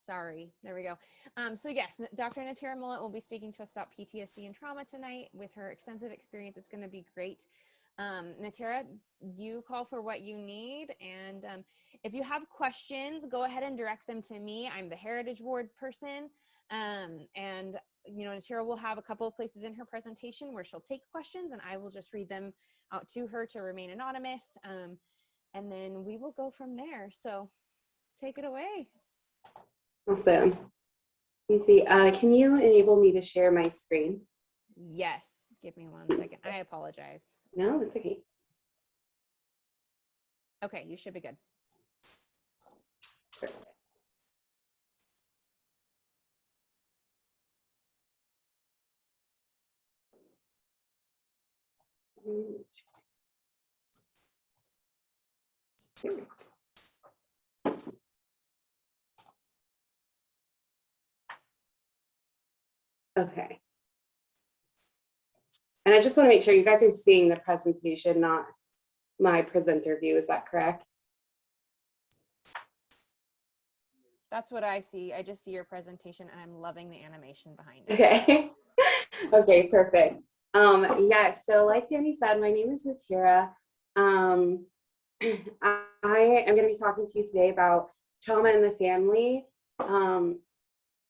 Sorry, there we go. So yes, Dr. Natira Mullet will be speaking to us about PTSD and trauma tonight with her extensive experience. It's going to be great. Natira, you call for what you need. And if you have questions, go ahead and direct them to me. I'm the Heritage Ward person. And Natira will have a couple of places in her presentation where she'll take questions and I will just read them out to her to remain anonymous. And then we will go from there. So take it away. Awesome. Let me see. Can you enable me to share my screen? Yes. Give me 1 second. I apologize. No, it's okay. Okay, you should be good. Perfect. Okay. And I just want to make sure you guys are seeing the presentation, not my presenter view. Is that correct? That's what I see. I just see your presentation and I'm loving the animation behind it. Okay. Okay, perfect. Yeah, so like Danny said, my name is Natira. I am going to be talking to you today about trauma in the family.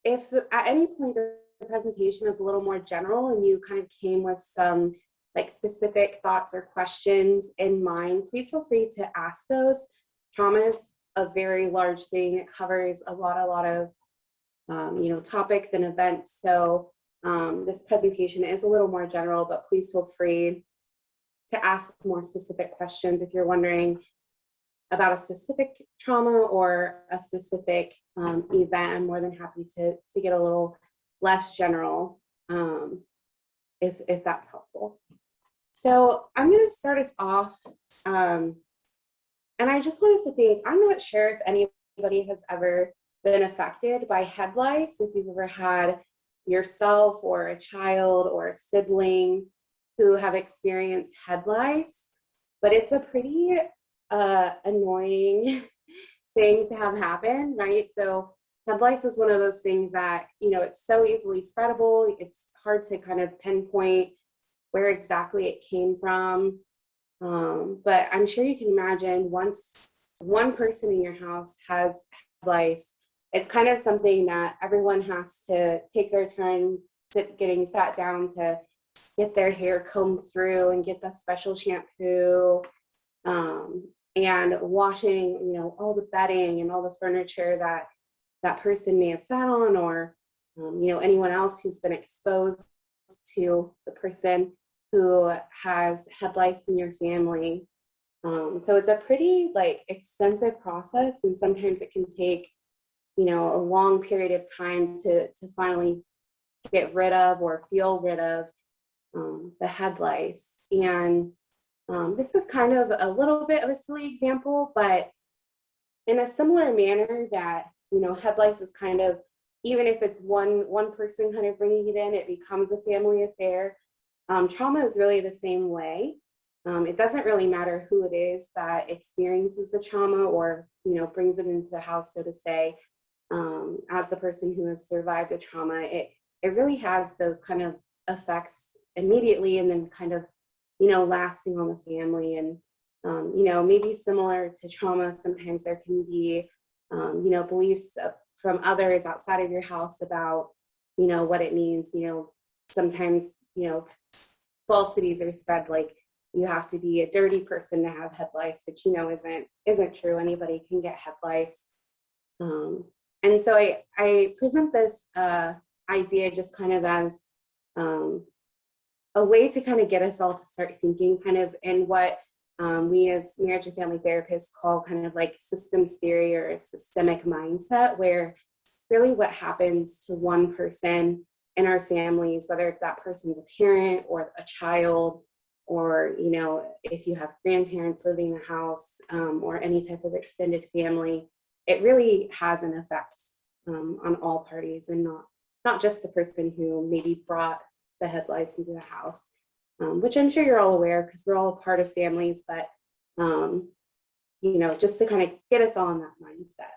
If at any point the presentation is a little more general and you kind of came with some like specific thoughts or questions in mind, please feel free to ask those. Trauma is a very large thing. It covers a lot of topics and events. So this presentation is a little more general, but please feel free to ask more specific questions if you're wondering about a specific trauma or a specific event. I'm more than happy to get a little less general if that's helpful. So I'm going to start us off. And I just want us to think, I'm not sure if anybody has ever been affected by head lice, if you've ever had yourself or a child or a sibling who have experienced head lice, but it's a pretty annoying thing to have happen, right? So head lice is one of those things that, it's so easily spreadable. It's hard to kind of pinpoint where exactly it came from. But I'm sure you can imagine once one person in your house has head lice, it's kind of something that everyone has to take their turn getting sat down to get their hair combed through and get the special shampoo and washing, all the bedding and all the furniture that that person may have sat on, or anyone else who's been exposed to the person who has head lice in your family. So it's a pretty extensive process, and sometimes it can take a long period of time to finally get rid of or feel rid of the head lice. And this is kind of a little bit of a silly example, but in a similar manner that head lice is kind of, even if it's one person kind of bringing it in, it becomes a family affair. Trauma is really the same way. It doesn't really matter who it is that experiences the trauma or brings it into the house, so to say. As the person who has survived a trauma, it really has those kind of effects immediately, and then kind of lasting on the family. And maybe similar to trauma, sometimes there can be beliefs from others outside of your house about what it means. Sometimes falsities are spread, like you have to be a dirty person to have head lice, which isn't true. Anybody can get head lice. And so I present this idea just kind of as a way to kind of get us all to start thinking kind of in what we as marriage and family therapists call kind of like systems theory or a systemic mindset, where really what happens to one person in our families, whether that person's a parent or a child, or if you have grandparents living in the house, or any type of extended family, it really has an effect on all parties, and not just the person who maybe brought the head lice into the house, which I'm sure you're all aware because we're all a part of families, but just to kind of get us all in that mindset.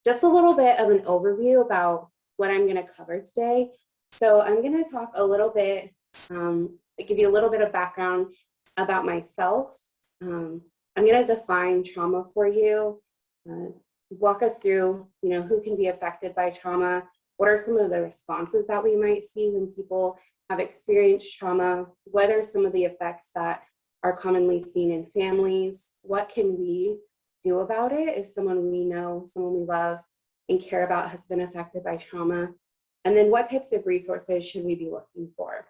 just a little bit of an overview about what I'm going to cover today. So I'm going to talk a little bit, give you a little bit of background about myself. I'm going to define trauma for you, walk us through, who can be affected by trauma, what are some of the responses that we might see when people have experienced trauma, what are some of the effects that are commonly seen in families, what can we do about it if someone we know, someone we love and care about has been affected by trauma, and then what types of resources should we be looking for.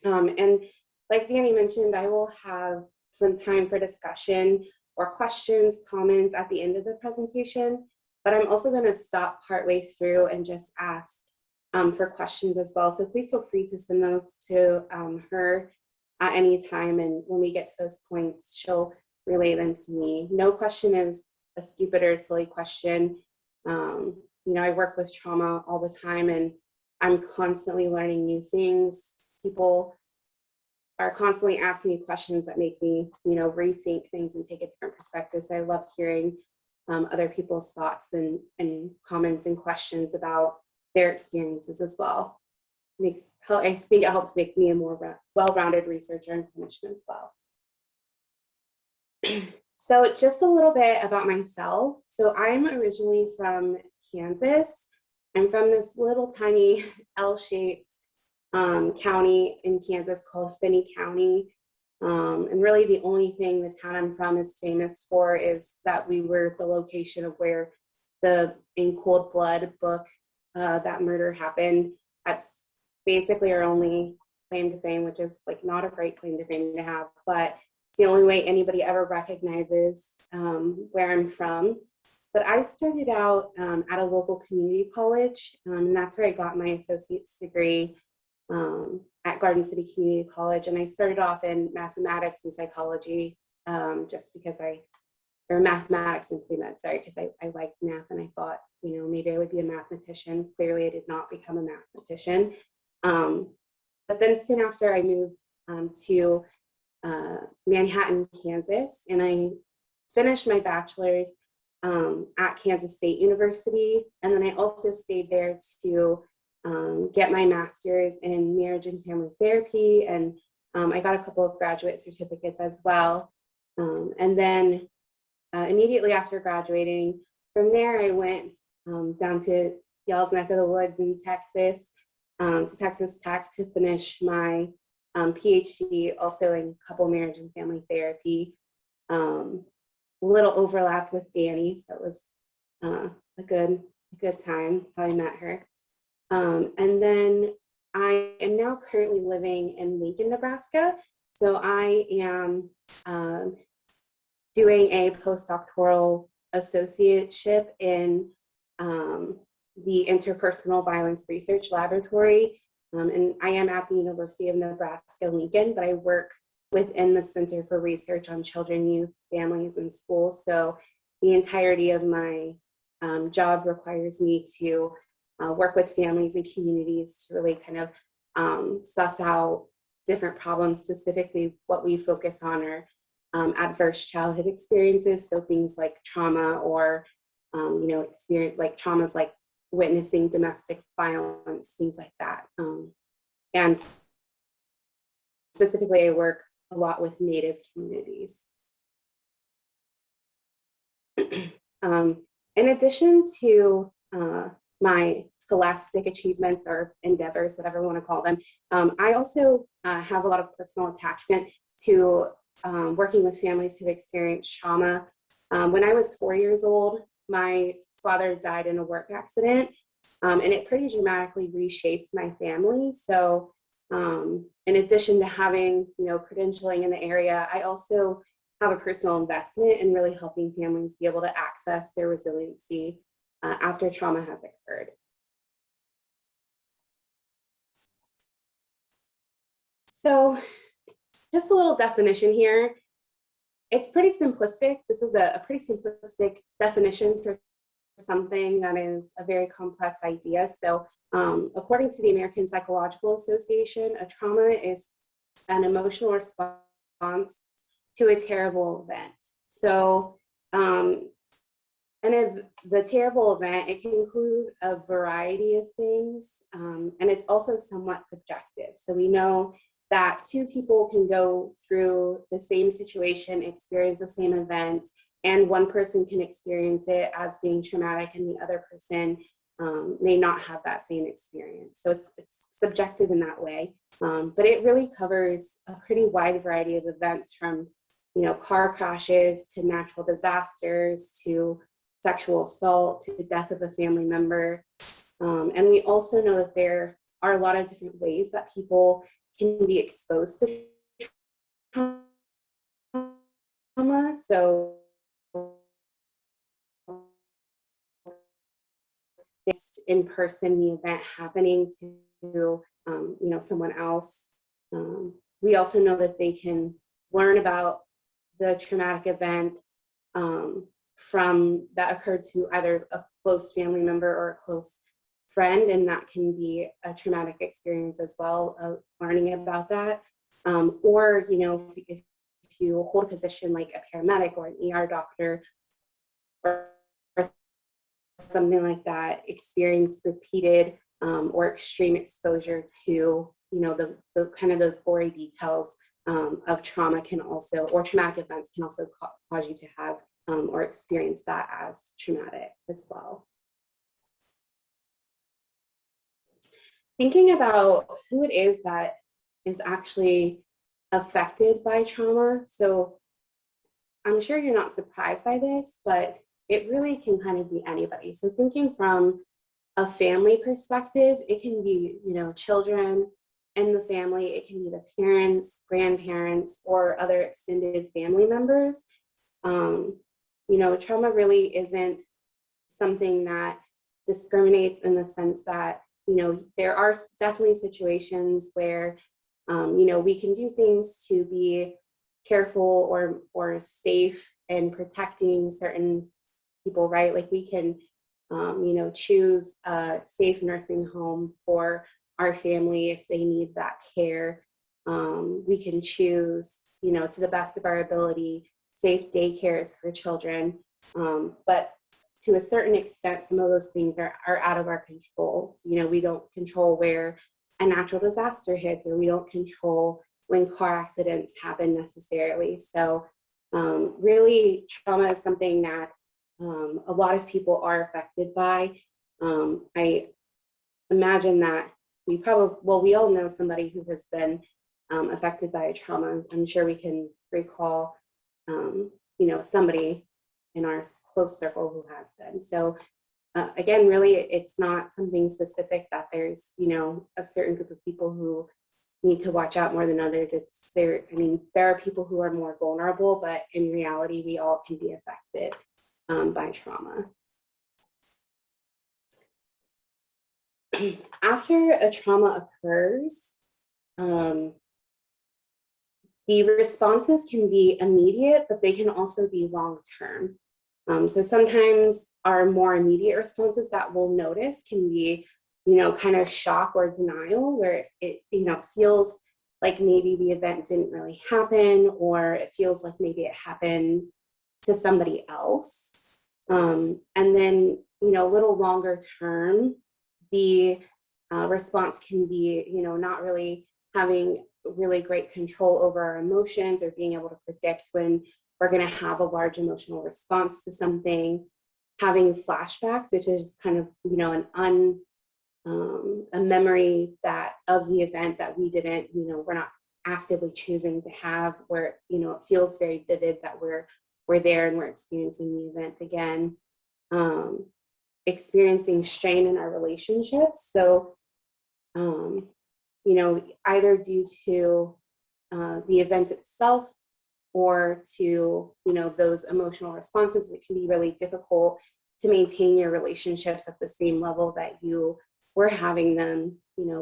And like Danny mentioned, I will have some time for discussion or questions, comments at the end of the presentation, but I'm also going to stop partway through and just ask for questions as well. So please feel free to send those to her at any time, and when we get to those points, she'll relay them to me. No question is a stupid or silly question. I work with trauma all the time, and I'm constantly learning new things. People are constantly asking me questions that make me, rethink things and take a different perspective. So I love hearing other people's thoughts and comments and questions about their experiences as well. I think it helps make me a more well-rounded researcher and clinician as well. So just a little bit about myself. So I'm originally from Kansas. I'm from this little tiny L-shaped county in Kansas called Finney County. And really the only thing the town I'm from is famous for is that we were the location of where the In Cold Blood book, that murder happened. That's basically our only claim to fame, which is like not a great claim to fame to have, but it's the only way anybody ever recognizes where I'm from. But I started out at a local community college, and that's where I got my associate's degree at Garden City Community College. And I started off in mathematics and psychology just because or mathematics and pre-med, sorry, because I liked math and I thought, maybe I would be a mathematician. Clearly I did not become a mathematician. But then soon after I moved to Manhattan, Kansas, and I finished my bachelor's at Kansas State University. And then I also stayed there to get my master's in marriage and family therapy. And I got a couple of graduate certificates as well. And then immediately after graduating, from there I went down to y'all's neck of the woods in Texas, to Texas Tech to finish my PhD, also in couple marriage and family therapy. A little overlap with Danny, so it was a good time. That's how I met her. And then I am now currently living in Lincoln, Nebraska. So I am doing a postdoctoral associateship in the Interpersonal Violence Research Laboratory. And I am at the University of Nebraska-Lincoln, but I work within the Center for Research on Children, Youth, Families, and Schools. So the entirety of my job requires me to work with families and communities to really kind of suss out different problems. Specifically, what we focus on are adverse childhood experiences. So things like trauma or, experience like traumas like witnessing domestic violence, things like that. And specifically, I work a lot with Native communities. In addition to my scholastic achievements or endeavors, whatever you want to call them, I also have a lot of personal attachment to working with families who've experienced trauma. When I was 4 years old, my father died in a work accident, and it pretty dramatically reshaped my family. So in addition to having, credentialing in the area, I also have a personal investment in really helping families be able to access their resiliency after trauma has occurred. So just a little definition here. It's pretty simplistic. This is a pretty simplistic definition for something that is a very complex idea. So according to the American Psychological Association, a trauma is an emotional response to a terrible event. So And if the terrible event, it can include a variety of things, and it's also somewhat subjective. So we know that two people can go through the same situation, experience the same event, and one person can experience it as being traumatic and the other person may not have that same experience. So it's subjective in that way, but it really covers a pretty wide variety of events, from car crashes to natural disasters to sexual assault to the death of a family member. And we also know that there are a lot of different ways that people can be exposed to trauma. So just in person, the event happening to someone else. We also know that they can learn about the traumatic event from that occurred to either a close family member or a close friend, and that can be a traumatic experience as well, of learning about that. Or if you hold a position like a paramedic or an ER doctor or something like that, experience repeated or extreme exposure to the kind of those gory details of trauma can also, or traumatic events can also cause you to have or experience that as traumatic as well. Thinking about who it is that is actually affected by trauma. So I'm sure you're not surprised by this, but it really can kind of be anybody. So thinking from a family perspective, it can be, children in the family, it can be the parents, grandparents, or other extended family members. Trauma really isn't something that discriminates in the sense that, there are definitely situations where, we can do things to be careful or safe and protecting certain people, right? Like we can, choose a safe nursing home for our family if they need that care. We can choose, to the best of our ability, safe daycares for children. But to a certain extent, some of those things are out of our control. We don't control where a natural disaster hits, or we don't control when car accidents happen necessarily. So really, trauma is something that a lot of people are affected by. I imagine that we all know somebody who has been affected by a trauma. I'm sure we can recall, somebody in our close circle who has been. So again, really, it's not something specific that there's, a certain group of people who need to watch out more than others. There are people who are more vulnerable, but in reality, we all can be affected by trauma. After a trauma occurs, the responses can be immediate, but they can also be long-term. So sometimes our more immediate responses that we'll notice can be, kind of shock or denial, where it, feels like maybe the event didn't really happen, or it feels like maybe it happened to somebody else. And then, a little longer term, the response can be, not really having really great control over our emotions, or being able to predict when we're going to have a large emotional response to something, having flashbacks, which is kind of, a memory that of the event that we didn't, we're not actively choosing to have, where, it feels very vivid that we're there and we're experiencing the event again. Experiencing strain in our relationships. So, either due to the event itself, or to, those emotional responses, it can be really difficult to maintain your relationships at the same level that you were having them,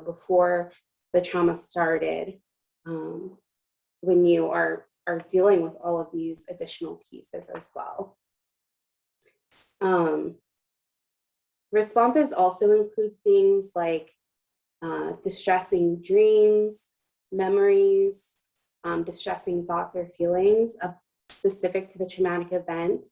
before the trauma started, when you are dealing with all of these additional pieces as well. Responses also include things like distressing dreams, memories, distressing thoughts or feelings specific to the traumatic event.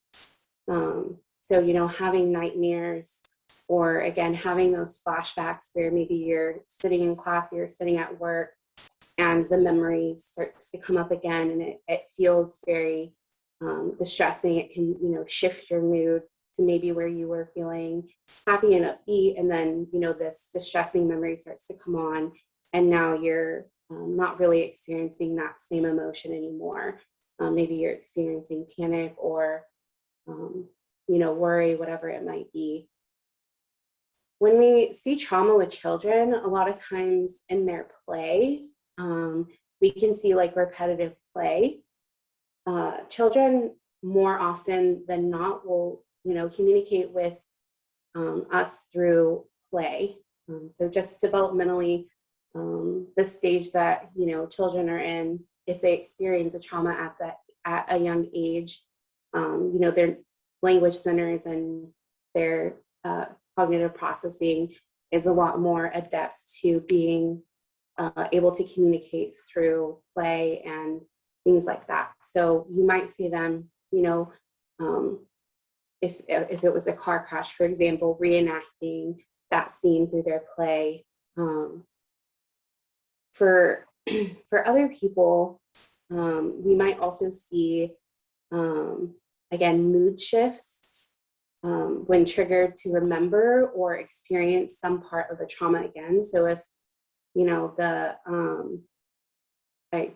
So, having nightmares, or again, having those flashbacks where maybe you're sitting in class, you're sitting at work, and the memory starts to come up again, and it feels very distressing. It can, shift your mood to maybe where you were feeling happy and upbeat, and then, this distressing memory starts to come on, and now you're not really experiencing that same emotion anymore. Maybe you're experiencing panic or, worry, whatever it might be. When we see trauma with children, a lot of times in their play, we can see like repetitive play. Children more often than not will, communicate with us through play. So just developmentally, the stage that, children are in, if they experience a trauma at a young age, their language centers and their cognitive processing is a lot more adept to being able to communicate through play and things like that. So you might see them, if it was a car crash, for example, reenacting that scene through their play. For other people, we might also see, again, mood shifts when triggered to remember or experience some part of the trauma again. So if, I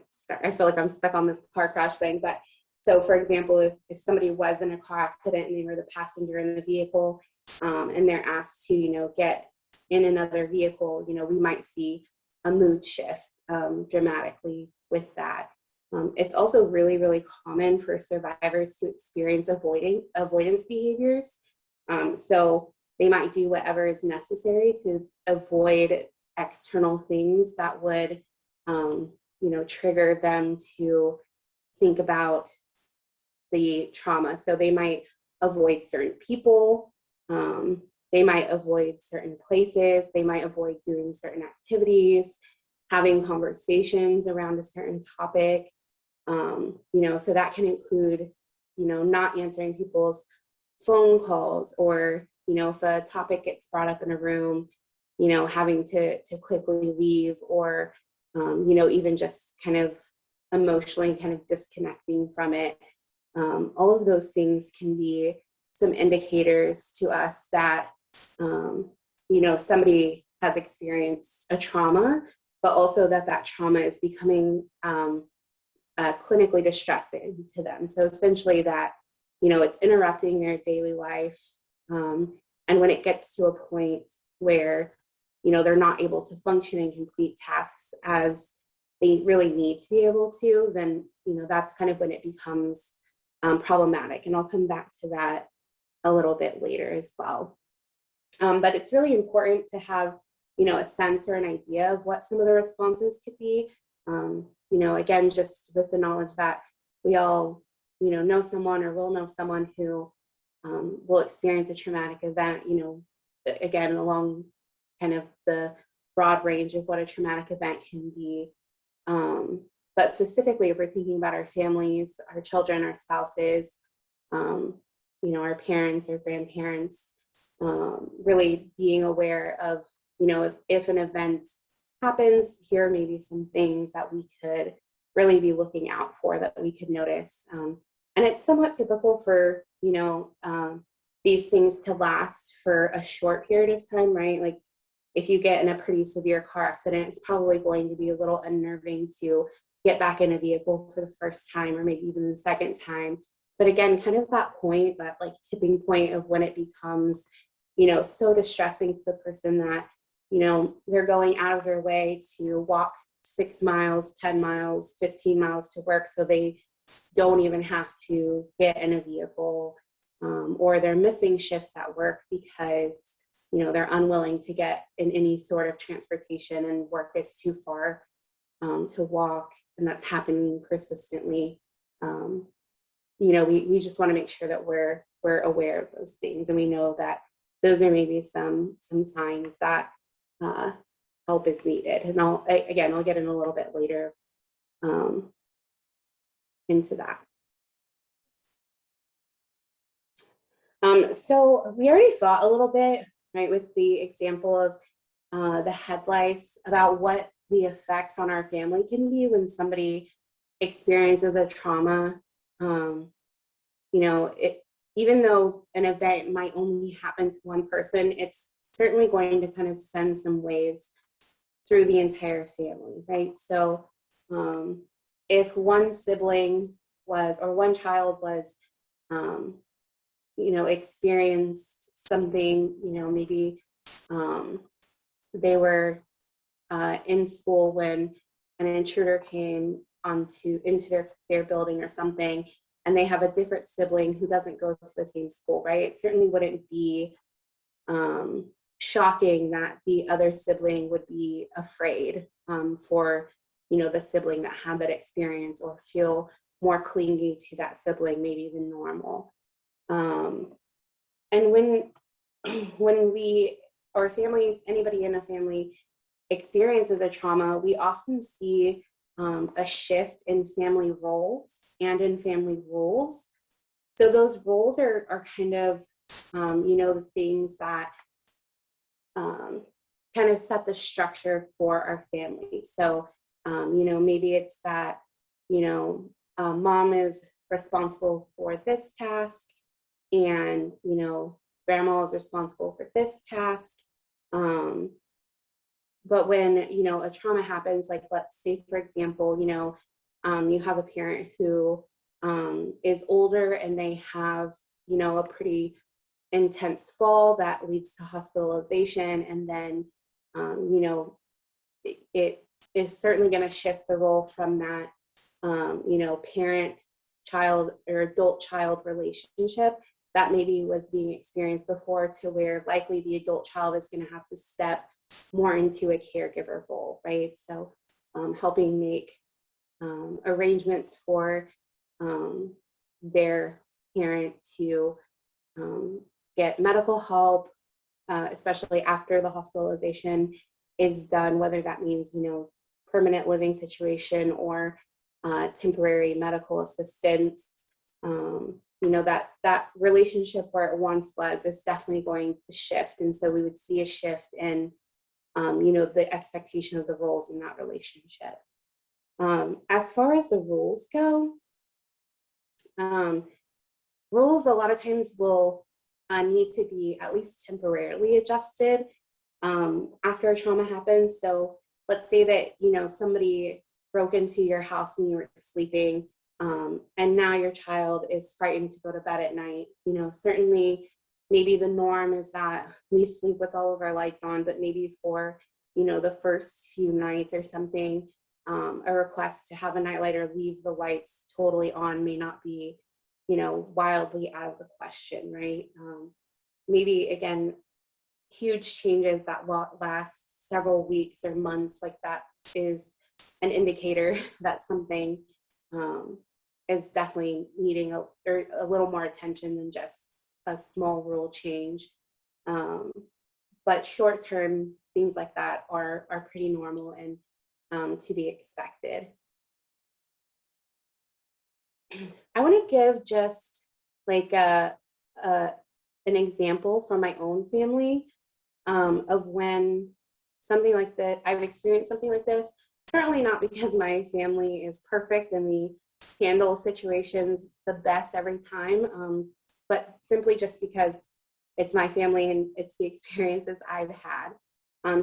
feel like I'm stuck on this car crash thing, but so for example, if somebody was in a car accident and they were the passenger in the vehicle, and they're asked to, get in another vehicle, we might see a mood shift dramatically with that. It's also really, really common for survivors to experience avoidance behaviors. So they might do whatever is necessary to avoid external things that would, trigger them to think about the trauma. So they might avoid certain people. They might avoid certain places. They might avoid doing certain activities, having conversations around a certain topic. So that can include, not answering people's phone calls, or, if a topic gets brought up in a room, having to quickly leave, or, even just kind of emotionally kind of disconnecting from it. All of those things can be some indicators to us that, somebody has experienced a trauma, but also that trauma is becoming clinically distressing to them. So essentially that, it's interrupting their daily life. And when it gets to a point where, they're not able to function and complete tasks as they really need to be able to, then, that's kind of when it becomes problematic. And I'll come back to that a little bit later as well. But it's really important to have, a sense or an idea of what some of the responses could be. Again, just with the knowledge that we all, know someone or will know someone who will experience a traumatic event, again, along kind of the broad range of what a traumatic event can be. But specifically, if we're thinking about our families, our children, our spouses, our parents or grandparents, really being aware of, if an event happens, here may be some things that we could really be looking out for, that we could notice. And it's somewhat typical for, these things to last for a short period of time, right? Like if you get in a pretty severe car accident, it's probably going to be a little unnerving to get back in a vehicle for the first time, or maybe even the second time. But again, kind of that point, that like tipping point of when it becomes, so distressing to the person that, they're going out of their way to walk 6 miles, 10 miles, 15 miles to work, so they don't even have to get in a vehicle, or they're missing shifts at work because, they're unwilling to get in any sort of transportation and work is too far to walk, and that's happening persistently. We just want to make sure that we're aware of those things, and we know that those are maybe some signs that help is needed. And I'll get in a little bit later into that. So we already thought a little bit, right, with the example of the head lice about what the effects on our family can be when somebody experiences a trauma. Um, even though an event might only happen to one person, it's certainly going to kind of send some waves through the entire family, right? So if one sibling was, or one child was, um, experienced something, maybe they were in school when an intruder came into their building or something, and they have a different sibling who doesn't go to the same school, right? It certainly wouldn't be shocking that the other sibling would be afraid for the sibling that had that experience, or feel more clingy to that sibling maybe than normal. And when we, or families, anybody in a family experiences a trauma, we often see a shift in family roles and in family rules. So those roles are kind of, the things that kind of set the structure for our family. So, maybe it's that, mom is responsible for this task, and, grandma is responsible for this task. But when, a trauma happens, like let's say, for example, you have a parent who is older and they have, a pretty intense fall that leads to hospitalization. And then, it is certainly going to shift the role from that, parent child or adult child relationship that maybe was being experienced before, to where likely the adult child is going to have to step more into a caregiver role, right? So helping make arrangements for their parent to get medical help, especially after the hospitalization is done, whether that means, permanent living situation or temporary medical assistance. That relationship where it once was is definitely going to shift. And so we would see a shift in, the expectation of the roles in that relationship. As far as the rules go, rules a lot of times will need to be at least temporarily adjusted after a trauma happens. So let's say that, somebody broke into your house and you were sleeping, and now your child is frightened to go to bed at night. Certainly maybe the norm is that we sleep with all of our lights on, but maybe for, the first few nights or something, a request to have a nightlight or leave the lights totally on may not be, wildly out of the question, right? Maybe, again, huge changes that last several weeks or months, like that is an indicator that something is definitely needing a little more attention than just a small rule change. But short-term things like that are pretty normal and to be expected. I want to give just like an example from my own family of when something like that, I've experienced something like this. Certainly not because my family is perfect and we handle situations the best every time, but simply just because it's my family and it's the experiences I've had.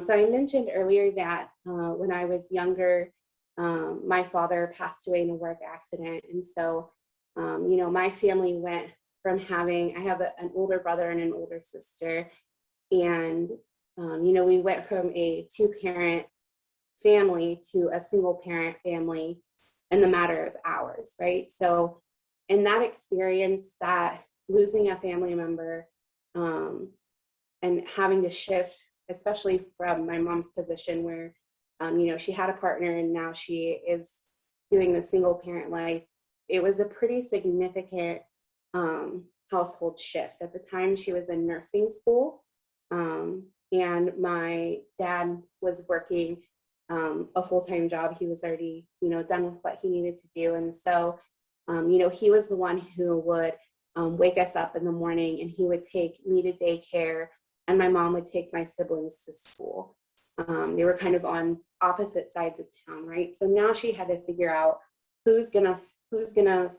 So I mentioned earlier that when I was younger, my father passed away in a work accident. And so, my family went from having, I have an older brother and an older sister. And, we went from a 2-parent family to a single parent family in the matter of hours, right? So in that experience, that losing a family member and having to shift, especially from my mom's position where, she had a partner and now she is doing the single parent life, it was a pretty significant household shift. At the time, she was in nursing school, and my dad was working a full-time job. He was already, done with what he needed to do. And so, he was the one who would wake us up in the morning, and he would take me to daycare and my mom would take my siblings to school. They were kind of on opposite sides of town, right? So now she had to figure out who's gonna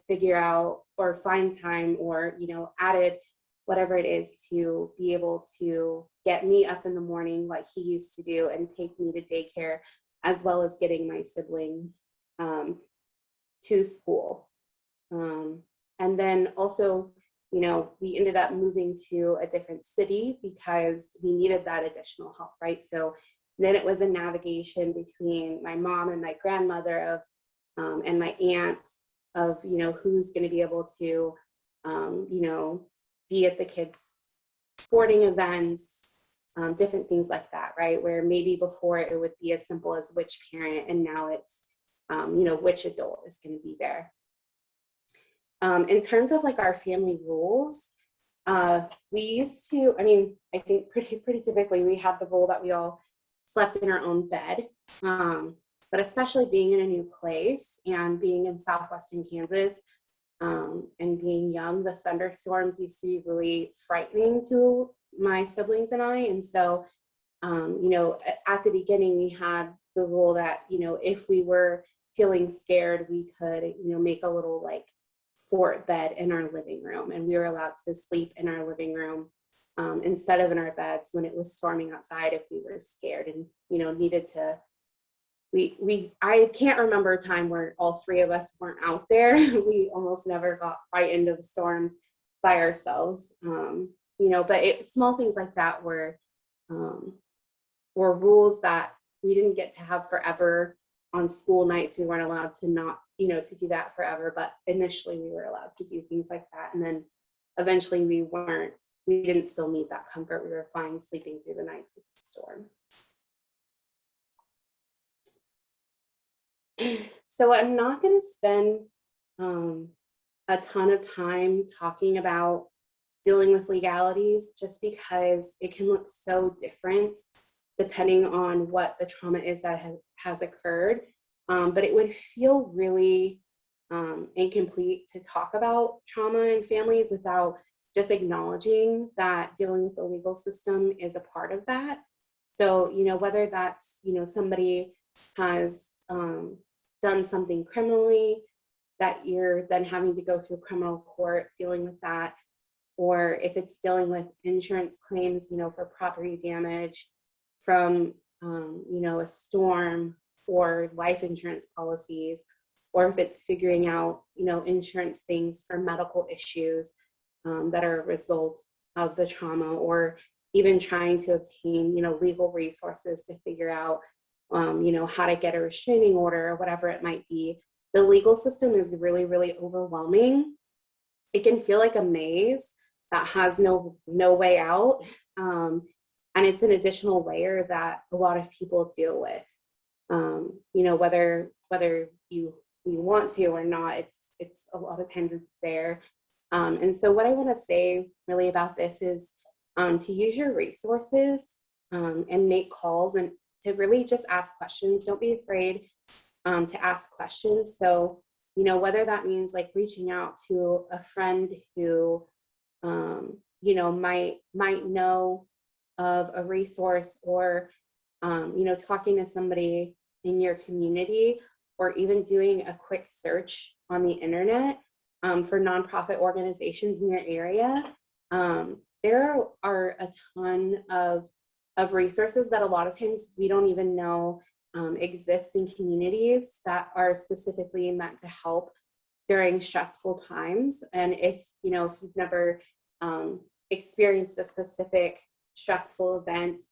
figure out or find time, or added whatever it is to be able to get me up in the morning like he used to do and take me to daycare, as well as getting my siblings to school. And then also, we ended up moving to a different city because we needed that additional help, right? So then it was a navigation between my mom and my grandmother and my aunt of, who's going to be able to, be at the kids' sporting events, different things like that, right? Where maybe before it would be as simple as which parent, and now it's, which adult is going to be there. In terms of like our family rules, we used to, I think pretty typically we had the rule that we all slept in our own bed. But especially being in a new place and being in southwestern Kansas, and being young, the thunderstorms used to be really frightening to my siblings and I. And so, at the beginning, we had the rule that, if we were feeling scared, we could, make a little like fort bed in our living room, and we were allowed to sleep in our living room instead of in our beds when it was storming outside if we were scared and needed to. I can't remember a time where all three of us weren't out there. We almost never got right into the storms by ourselves, but small things like that were rules that we didn't get to have forever. On school nights, we weren't allowed to not, to do that forever, but initially we were allowed to do things like that. And then eventually we didn't still need that comfort. We were fine sleeping through the nights with the storms. So I'm not going to spend a ton of time talking about dealing with legalities, just because it can look so different depending on what the trauma is that has occurred. But it would feel really incomplete to talk about trauma in families without just acknowledging that dealing with the legal system is a part of that. So, whether that's, somebody has done something criminally that you're then having to go through criminal court dealing with that, or if it's dealing with insurance claims, for property damage from, a storm, or life insurance policies, or if it's figuring out, insurance things for medical issues that are a result of the trauma, or even trying to obtain, legal resources to figure out, how to get a restraining order or whatever it might be. The legal system is really, really overwhelming. It can feel like a maze that has no way out. And it's an additional layer that a lot of people deal with. Whether you want to or not, it's a lot of times it's there. And so what I want to say really about this is to use your resources and make calls, and to really just ask questions. Don't be afraid to ask questions. So, whether that means like reaching out to a friend who, might know of a resource, or, talking to somebody in your community, or even doing a quick search on the internet for nonprofit organizations in your area. There are a ton of resources that a lot of times we don't even know exist in communities that are specifically meant to help during stressful times. And if you've never experienced a specific stressful event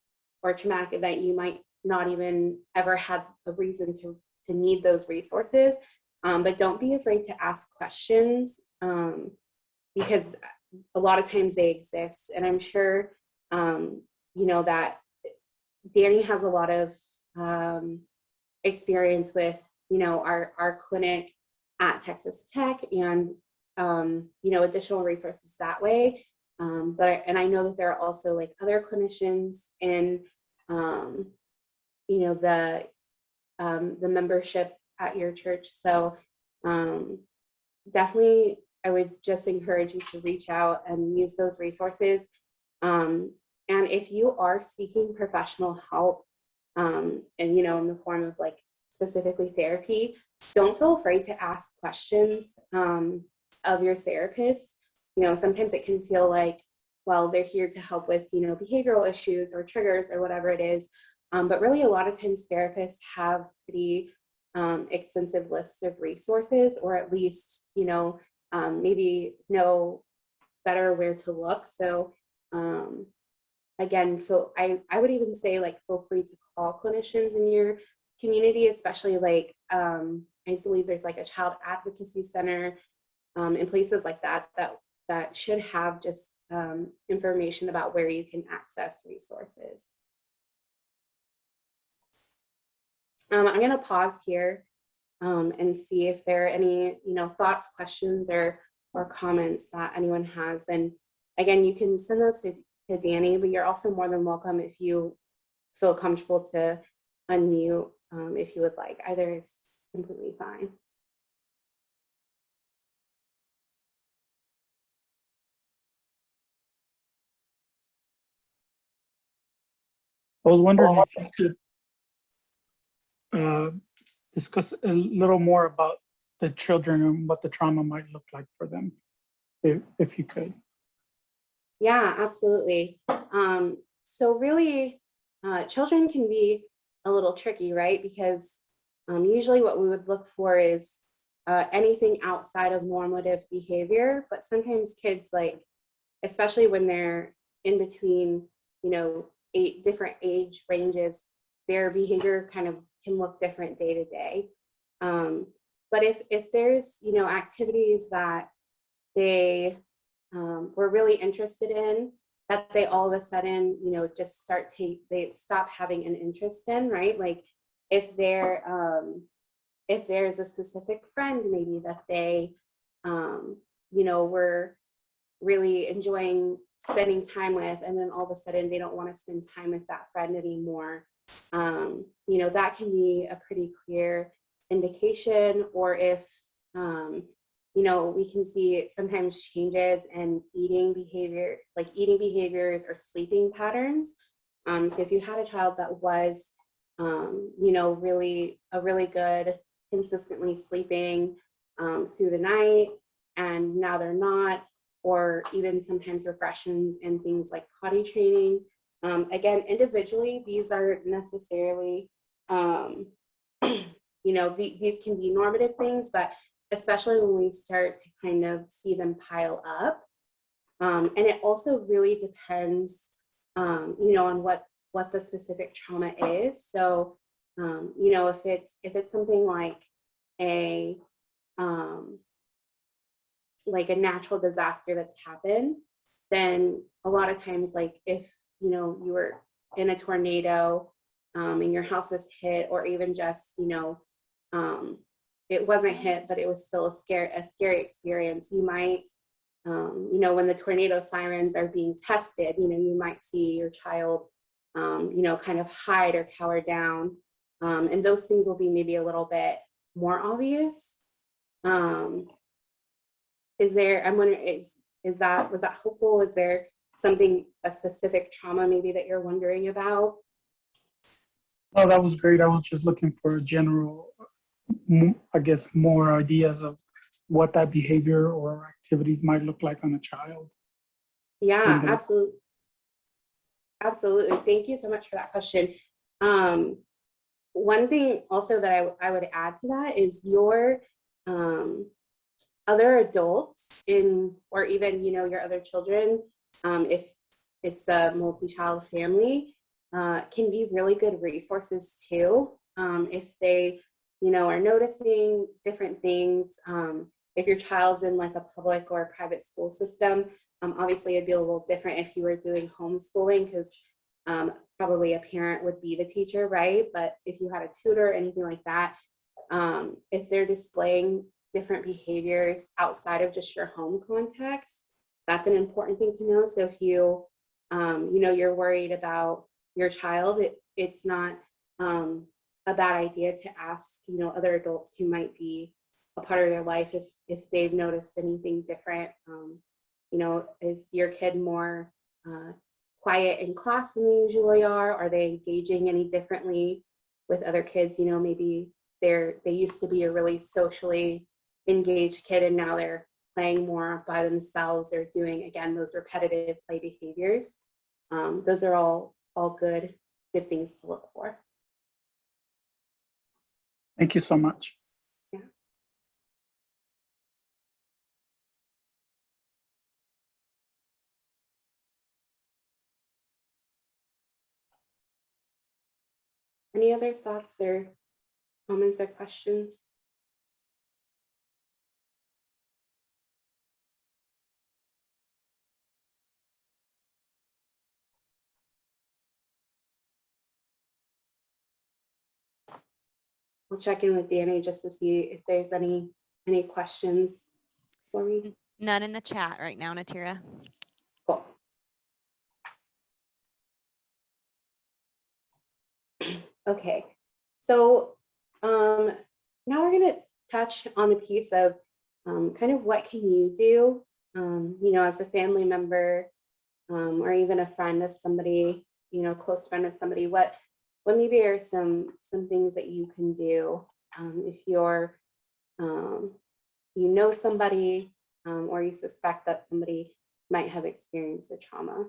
or traumatic event, you might not even ever had a reason to need those resources. But don't be afraid to ask questions because a lot of times they exist. And I'm sure, that Danny has a lot of experience with, our clinic at Texas Tech, and, additional resources that way. But I know that there are also like other clinicians in, the membership at your church. So definitely, I would just encourage you to reach out and use those resources. And if you are seeking professional help, and in the form of like specifically therapy, don't feel afraid to ask questions of your therapist. Sometimes it can feel like, well, they're here to help with behavioral issues or triggers or whatever it is, but really a lot of times therapists have pretty extensive lists of resources, or at least maybe know better where to look. So again, I would even say, like, feel free to call clinicians in your community, especially like I believe there's like a child advocacy center in places like that should have just information about where you can access resources. I'm going to pause here and see if there are any thoughts, questions, or comments that anyone has. And again, you can send those to Danny, but you're also more than welcome, if you feel comfortable, to unmute if you would like. Either is completely fine. I was wondering if you could discuss a little more about the children and what the trauma might look like for them, if you could. Yeah, absolutely. So really, children can be a little tricky, right? Because usually what we would look for is anything outside of normative behavior, but sometimes kids, like, especially when they're in between, 8 different age ranges, their behavior kind of can look different day to day. But if there's, activities that they were really interested in, that they all of a sudden, just they stop having an interest in, right? Like if there's a specific friend maybe that they, were really enjoying spending time with, and then all of a sudden they don't want to spend time with that friend anymore, that can be a pretty clear indication. Or if, we can see sometimes changes in eating behavior, like eating behaviors or sleeping patterns. So if you had a child that was, really good, consistently sleeping through the night, and now they're not, or even sometimes regressions in things like potty training. Again, individually, these aren't necessarily, these can be normative things, but especially when we start to kind of see them pile up. And it also really depends, on what the specific trauma is. So, if it's something like a natural disaster that's happened, then a lot of times, like if you were in a tornado and your house was hit, or even just it wasn't hit but it was still a scary experience, you might when the tornado sirens are being tested, you might see your child kind of hide or cower down, and those things will be maybe a little bit more obvious. I'm wondering, was that helpful? Is there a specific trauma maybe that you're wondering about? Oh, that was great. I was just looking for a general, I guess, more ideas of what that behavior or activities might look like on a child. Yeah, absolutely. Absolutely. Thank you so much for that question. One thing also that I would add to that is your other adults or even, your other children, if it's a multi-child family, can be really good resources too. If they, are noticing different things. If your child's in like a public or a private school system, obviously it'd be a little different if you were doing homeschooling, because probably a parent would be the teacher, right? But if you had a tutor or anything like that, if they're displaying different behaviors outside of just your home context, that's an important thing to know. So if you, you're worried about your child, it's not a bad idea to ask, other adults who might be a part of their life if they've noticed anything different. You know, is your kid more quiet in class than they usually are? Are they engaging any differently with other kids? You know, maybe they used to be a really socially engaged kid and now they're playing more by themselves or doing, again, those repetitive play behaviors. Those are all good things to look for. Thank you so much. Yeah. Any other thoughts or comments or questions? We'll check in with Danny just to see if there's any questions for me. None in the chat right now, Natira. Cool. Okay, so now we're going to touch on the piece of kind of what can you do, you know, as a family member or even a friend of somebody, you know, close friend of somebody. What maybe are some things that you can do if you're, you know, somebody or you suspect that somebody might have experienced a trauma.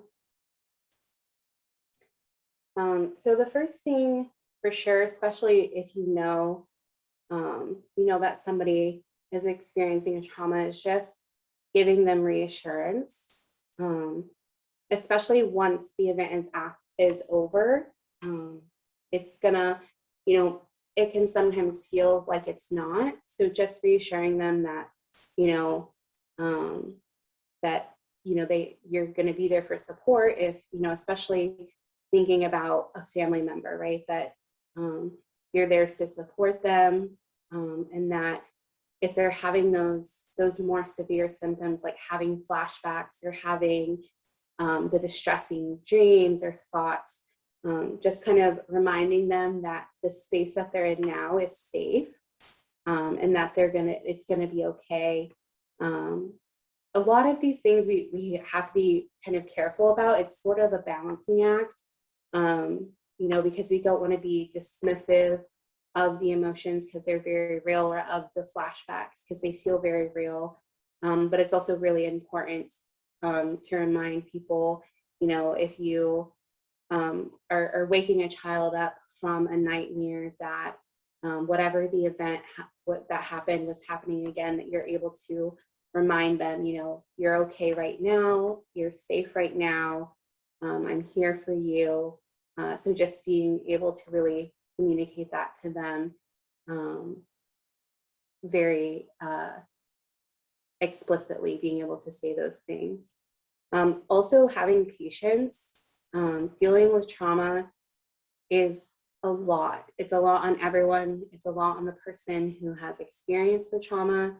So the first thing for sure, especially if you know that somebody is experiencing a trauma, is just giving them reassurance, especially once the event is over. It's gonna, you know, it can sometimes feel like it's not. So just reassuring them that, you know, you're going to be there for support if, you know, especially thinking about a family member, right? That you're there to support them, and that if they're having those more severe symptoms, like having flashbacks or having the distressing dreams or thoughts, just kind of reminding them that the space that they're in now is safe, and that it's gonna be okay. A lot of these things we have to be kind of careful about. It's sort of a balancing act, you know, because we don't want to be dismissive of the emotions because they're very real, or of the flashbacks because they feel very real. But it's also really important to remind people, you know, if you are waking a child up from a nightmare, that whatever the event that happened was happening again, that you're able to remind them, you know, you're okay right now, you're safe right now, I'm here for you. So just being able to really communicate that to them very explicitly, being able to say those things. Also having patience. Dealing with trauma is a lot. It's a lot on everyone. It's a lot on the person who has experienced the trauma.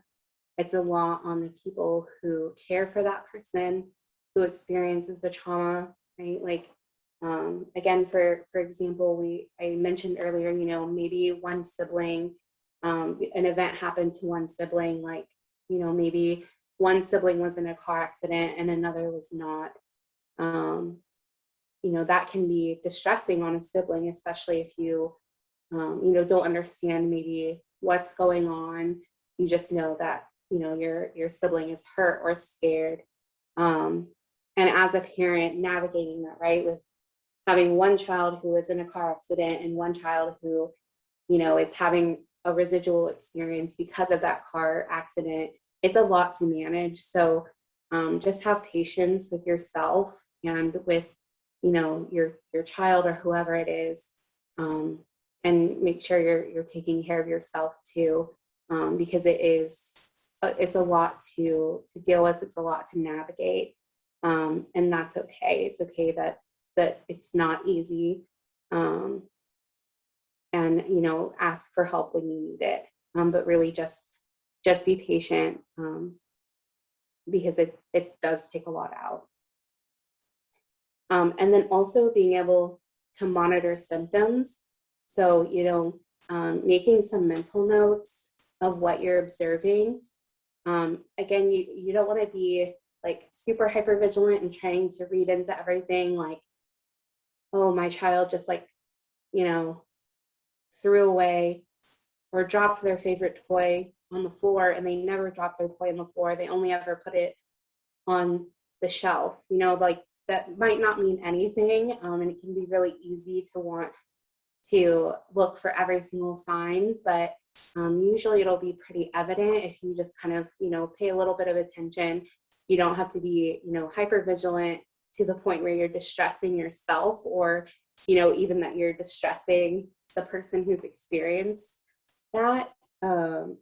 It's a lot on the people who care for that person who experiences the trauma, right? Like, again, for example, I mentioned earlier, you know, maybe one sibling, an event happened to one sibling, like, you know, maybe one sibling was in a car accident and another was not. You know, that can be distressing on a sibling, especially if you, you know, don't understand maybe what's going on. You just know that, you know, your sibling is hurt or scared. And as a parent, navigating that, right, with having one child who is in a car accident and one child who, you know, is having a residual experience because of that car accident, it's a lot to manage. So just have patience with yourself and with, you know, your child or whoever it is, and make sure you're taking care of yourself too, because it's a lot to deal with. It's a lot to navigate, and that's okay. It's okay that it's not easy, and, you know, ask for help when you need it, but really just be patient, because it does take a lot out. And then also being able to monitor symptoms. So, you know, making some mental notes, of what you're observing. Again, you don't want to be like super hyper vigilant and trying to read into everything like, oh, my child just like, you know, threw away or dropped their favorite toy on the floor, and they never dropped their toy on the floor. They only ever put it on the shelf, you know, like that might not mean anything. And it can be really easy to want to look for every single sign, but usually it'll be pretty evident if you just kind of, you know, pay a little bit of attention. You don't have to be, you know, hyper vigilant to the point where you're distressing yourself, or, you know, even that you're distressing the person who's experienced that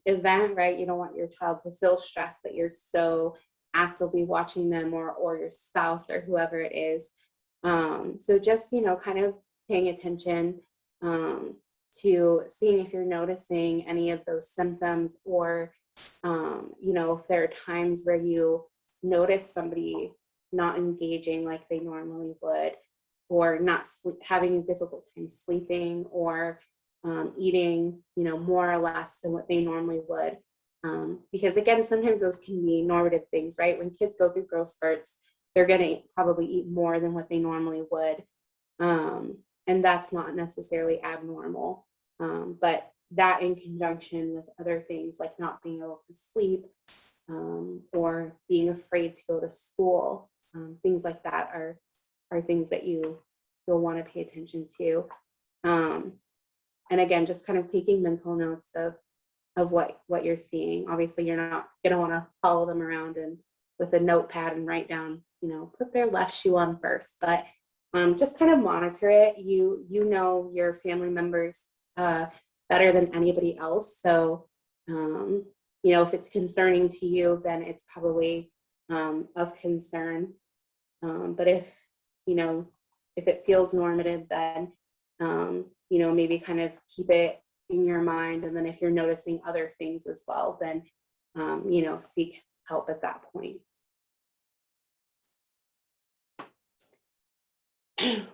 event, right? You don't want your child to feel stressed that you're so actively watching them, or your spouse or whoever it is. So just, you know, kind of paying attention to seeing if you're noticing any of those symptoms, or, you know, if there are times where you notice somebody not engaging like they normally would, or not having a difficult time sleeping, or eating, you know, more or less than what they normally would. Because again, sometimes those can be normative things, right? When kids go through growth spurts, they're going to probably eat more than what they normally would. And that's not necessarily abnormal. But that in conjunction with other things like not being able to sleep, or being afraid to go to school, things like that are things that you'll want to pay attention to. And again, just kind of taking mental notes of what you're seeing. Obviously, you're not going to want to follow them around and with a notepad and write down, you know, put their left shoe on first, but just kind of monitor it. You know your family members better than anybody else. So, you know, if it's concerning to you, then it's probably of concern. But if, you know, if it feels normative, then, you know, maybe kind of keep it in your mind. And then if you're noticing other things as well, then, you know, seek help at that point.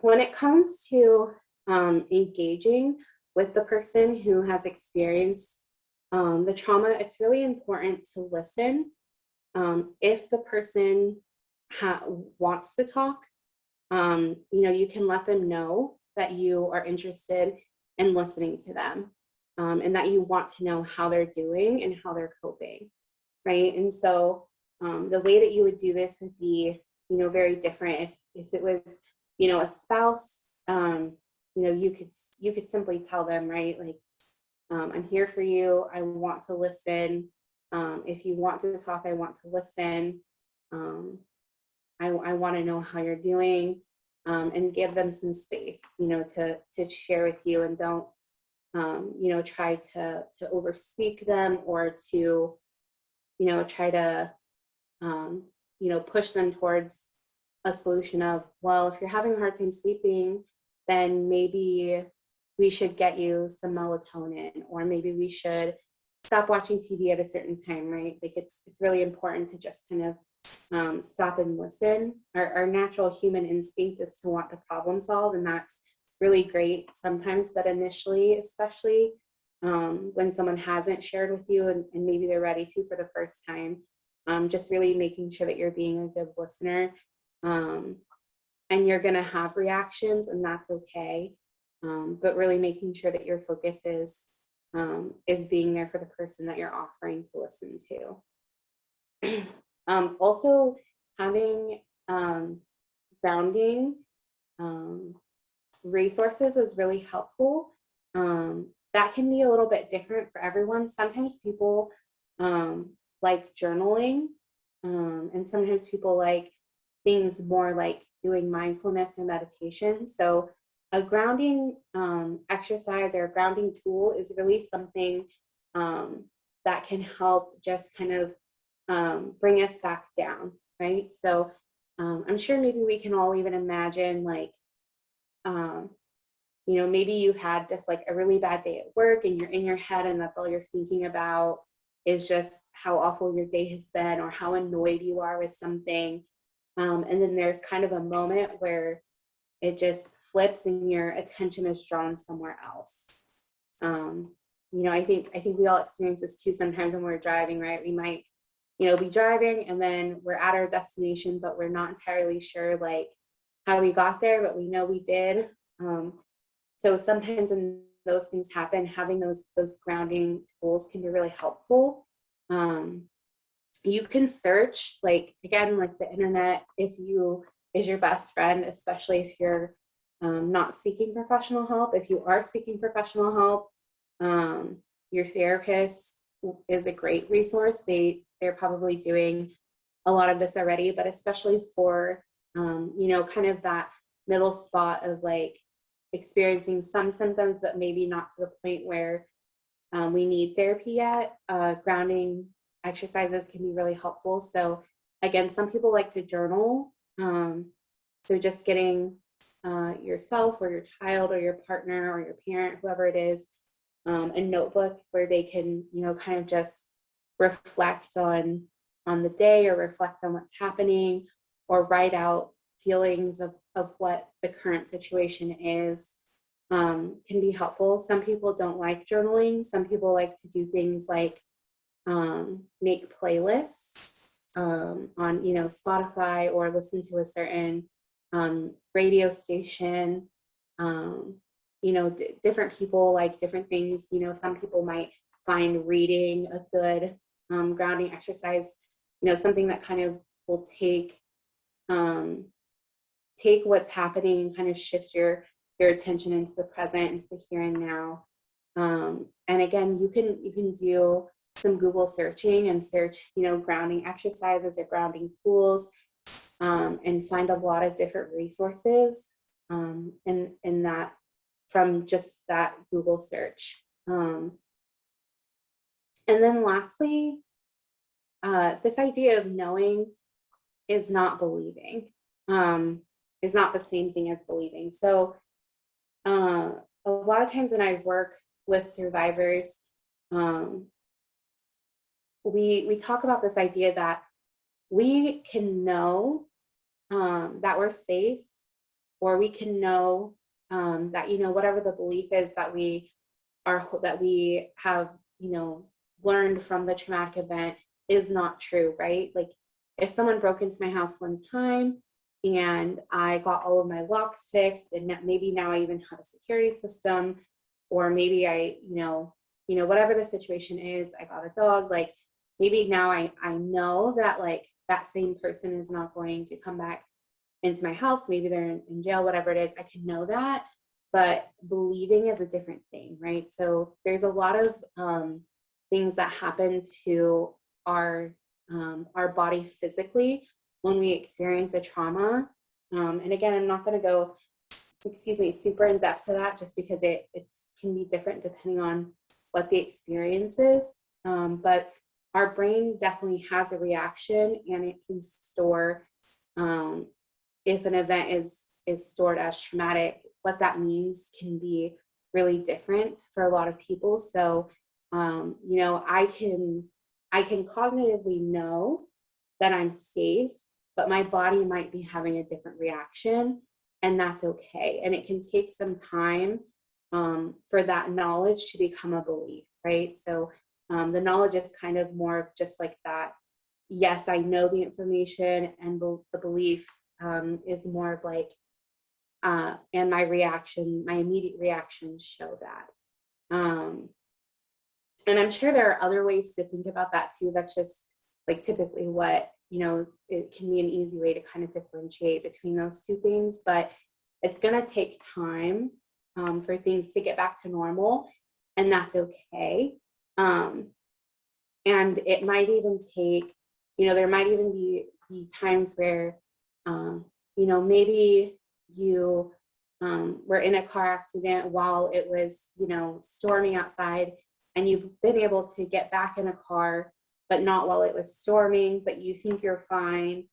When it comes to engaging with the person who has experienced the trauma, it's really important to listen. If the person wants to talk, you know, you can let them know that you are interested in listening to them, and that you want to know how they're doing and how they're coping, right? And so the way that you would do this would be, you know, very different if it was, you know, a spouse. You know, you could simply tell them, right, like, I'm here for you. I want to listen. If you want to talk, I want to listen. I want to know how you're doing, and give them some space, you know, to share with you, and don't, you know, try to overspeak them, or to, you know, try to, you know, push them towards a solution of, well, if you're having a hard time sleeping, then maybe we should get you some melatonin, or maybe we should stop watching TV at a certain time, right? Like it's really important to just kind of stop and listen. Our natural human instinct is to want to problem solve, and that's really great sometimes, but initially, especially when someone hasn't shared with you, and maybe they're ready to for the first time, just really making sure that you're being a good listener. And you're going to have reactions, and that's okay. But really making sure that your focus is being there for the person that you're offering to listen to. Also, having grounding resources is really helpful. That can be a little bit different for everyone. Sometimes people like journaling, and sometimes people like things more like doing mindfulness or meditation. So a grounding exercise or a grounding tool is really something that can help just kind of bring us back down, right? So I'm sure maybe we can all even imagine, like, you know, maybe you had just like a really bad day at work, and you're in your head, and that's all you're thinking about is just how awful your day has been, or how annoyed you are with something. And then there's kind of a moment where it just flips and your attention is drawn somewhere else. I think we all experience this too sometimes when we're driving, right? We might, be driving and then we're at our destination, but we're not entirely sure like how we got there, but we know we did. So sometimes when those things happen, having those grounding tools can be really helpful. You can search, like, again, like the internet is your best friend, especially if you're not seeking professional help. If you are seeking professional help, your therapist is a great resource. They're probably doing a lot of this already, but especially for kind of that middle spot of like experiencing some symptoms, but maybe not to the point where we need therapy yet. Grounding exercises can be really helpful. So again, some people like to journal. So just getting yourself or your child or your partner or your parent, whoever it is, a notebook where they can, kind of just reflect on the day or reflect on what's happening or write out feelings of what the current situation is, can be helpful. Some people don't like journaling. Some people like to do things like make playlists on Spotify or listen to a certain radio station. Different people like different things. Some people might find reading a good grounding exercise, something that kind of will take what's happening and kind of shift your attention into the present, into the here and now. And again, you can do some Google searching and search, grounding exercises or grounding tools, and find a lot of different resources in that, from just that Google search. And then lastly, this idea of knowing is not believing, is not the same thing as believing. So a lot of times when I work with survivors, we talk about this idea that we can know that we're safe, or we can know that whatever the belief is that we have learned from the traumatic event is not true, right? Like if someone broke into my house one time and I got all of my locks fixed, and maybe now I even have a security system, or maybe I whatever the situation is, I got a dog, like maybe now I know that like that same person is not going to come back into my house. Maybe they're in jail, whatever it is, I can know that. But believing is a different thing, right? So there's a lot of things that happen to our body physically when we experience a trauma. And again, I'm not going to go, super in depth to that, just because it can be different depending on what the experience is. But our brain definitely has a reaction, and it can store, if an event is stored as traumatic, what that means can be really different for a lot of people. So, I can cognitively know that I'm safe, but my body might be having a different reaction, and that's okay. And it can take some time for that knowledge to become a belief, right? So the knowledge is kind of more of just like that. Yes, I know the information, and the belief is more of like, and my immediate reactions show that. And I'm sure there are other ways to think about that too. That's just like typically what, it can be an easy way to kind of differentiate between those two things, but it's going to take time for things to get back to normal, and that's okay. And it might even take, there might even be times where, maybe you were in a car accident while it was, storming outside, and you've been able to get back in a car, but not while it was storming, but you think you're fine,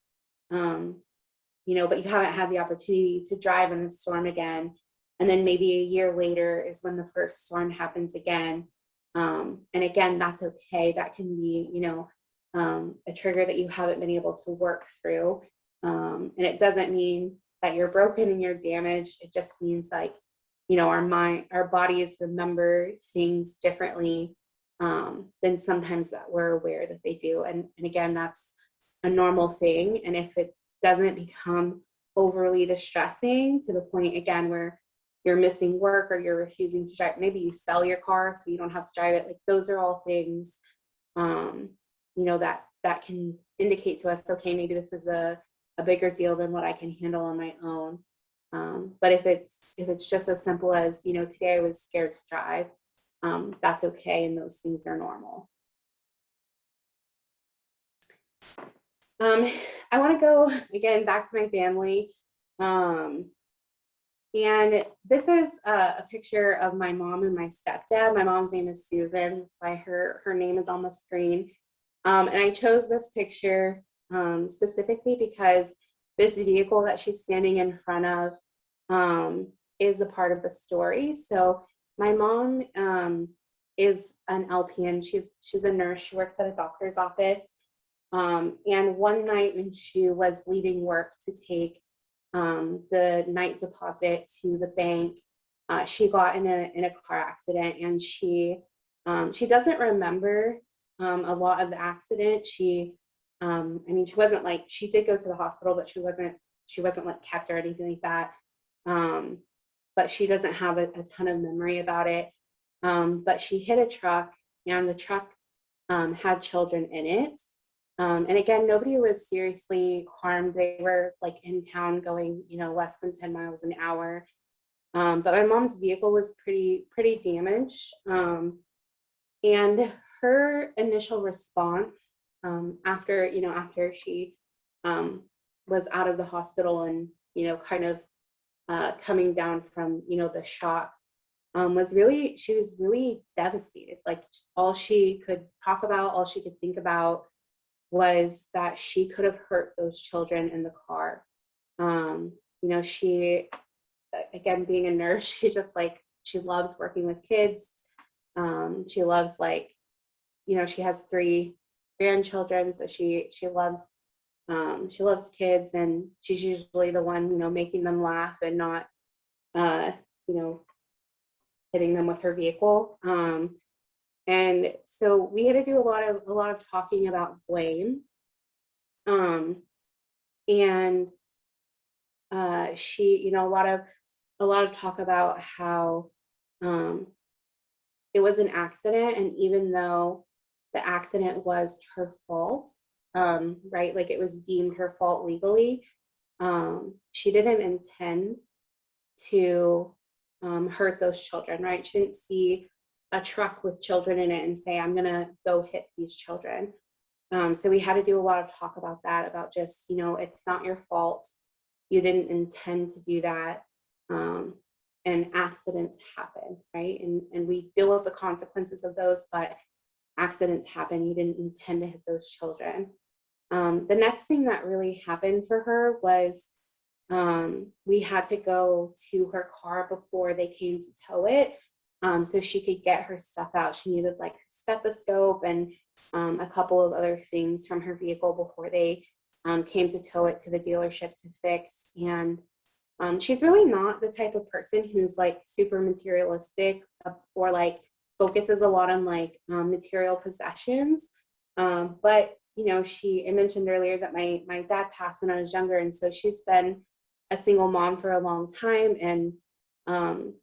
but you haven't had the opportunity to drive in the storm again. And then maybe a year later is when the first storm happens again. And again, that's okay. That can be, a trigger that you haven't been able to work through. And it doesn't mean that you're broken and you're damaged. It just means like our bodies remember things differently than sometimes that we're aware that they do. And again, that's a normal thing. And if it doesn't become overly distressing to the point, again, where you're missing work or you're refusing to drive, maybe you sell your car so you don't have to drive it. Like those are all things, that can indicate to us, okay, maybe this is a bigger deal than what I can handle on my own. But if it's just as simple as, today I was scared to drive, that's okay. And those things are normal. I want to go again back to my family. And this is a picture of my mom and my stepdad. My mom's name is Susan. That's why her name is on the screen. And I chose this picture specifically because this vehicle that she's standing in front of is a part of the story. So my mom is an LPN. She's a nurse. She works at a doctor's office. And one night when she was leaving work to take the night deposit to the bank, she got in a car accident, and she doesn't remember a lot of the accident. She wasn't like, she did go to the hospital, but she wasn't like kept or anything like that. But she doesn't have a ton of memory about it. But she hit a truck, and the truck had children in it. And again, nobody was seriously harmed. They were like in town going, less than 10 miles an hour. But my mom's vehicle was pretty damaged. And her initial response after she was out of the hospital and, kind of coming down from, the shock, she was really devastated. Like all she could talk about, all she could think about was that she could have hurt those children in the car. She, again, being a nurse, she loves working with kids. She loves she has 3 grandchildren, so she loves kids, and she's usually the one, making them laugh and not, hitting them with her vehicle. And so we had to do a lot of talking about blame. And she, a lot of talk about how it was an accident, and even though the accident was her fault, right? Like it was deemed her fault legally. She didn't intend to hurt those children, right? She didn't see a truck with children in it and say, I'm gonna go hit these children. So we had to do a lot of talk about that, about just, it's not your fault. You didn't intend to do that. And accidents happen, right? And we deal with the consequences of those, but accidents happen. You didn't intend to hit those children. The next thing that really happened for her was we had to go to her car before they came to tow it. So she could get her stuff out. She needed like her stethoscope and a couple of other things from her vehicle before they came to tow it to the dealership to fix. And she's really not the type of person who's like super materialistic or like focuses a lot on like material possessions. But I mentioned earlier that my dad passed when I was younger, and so she's been a single mom for a long time. And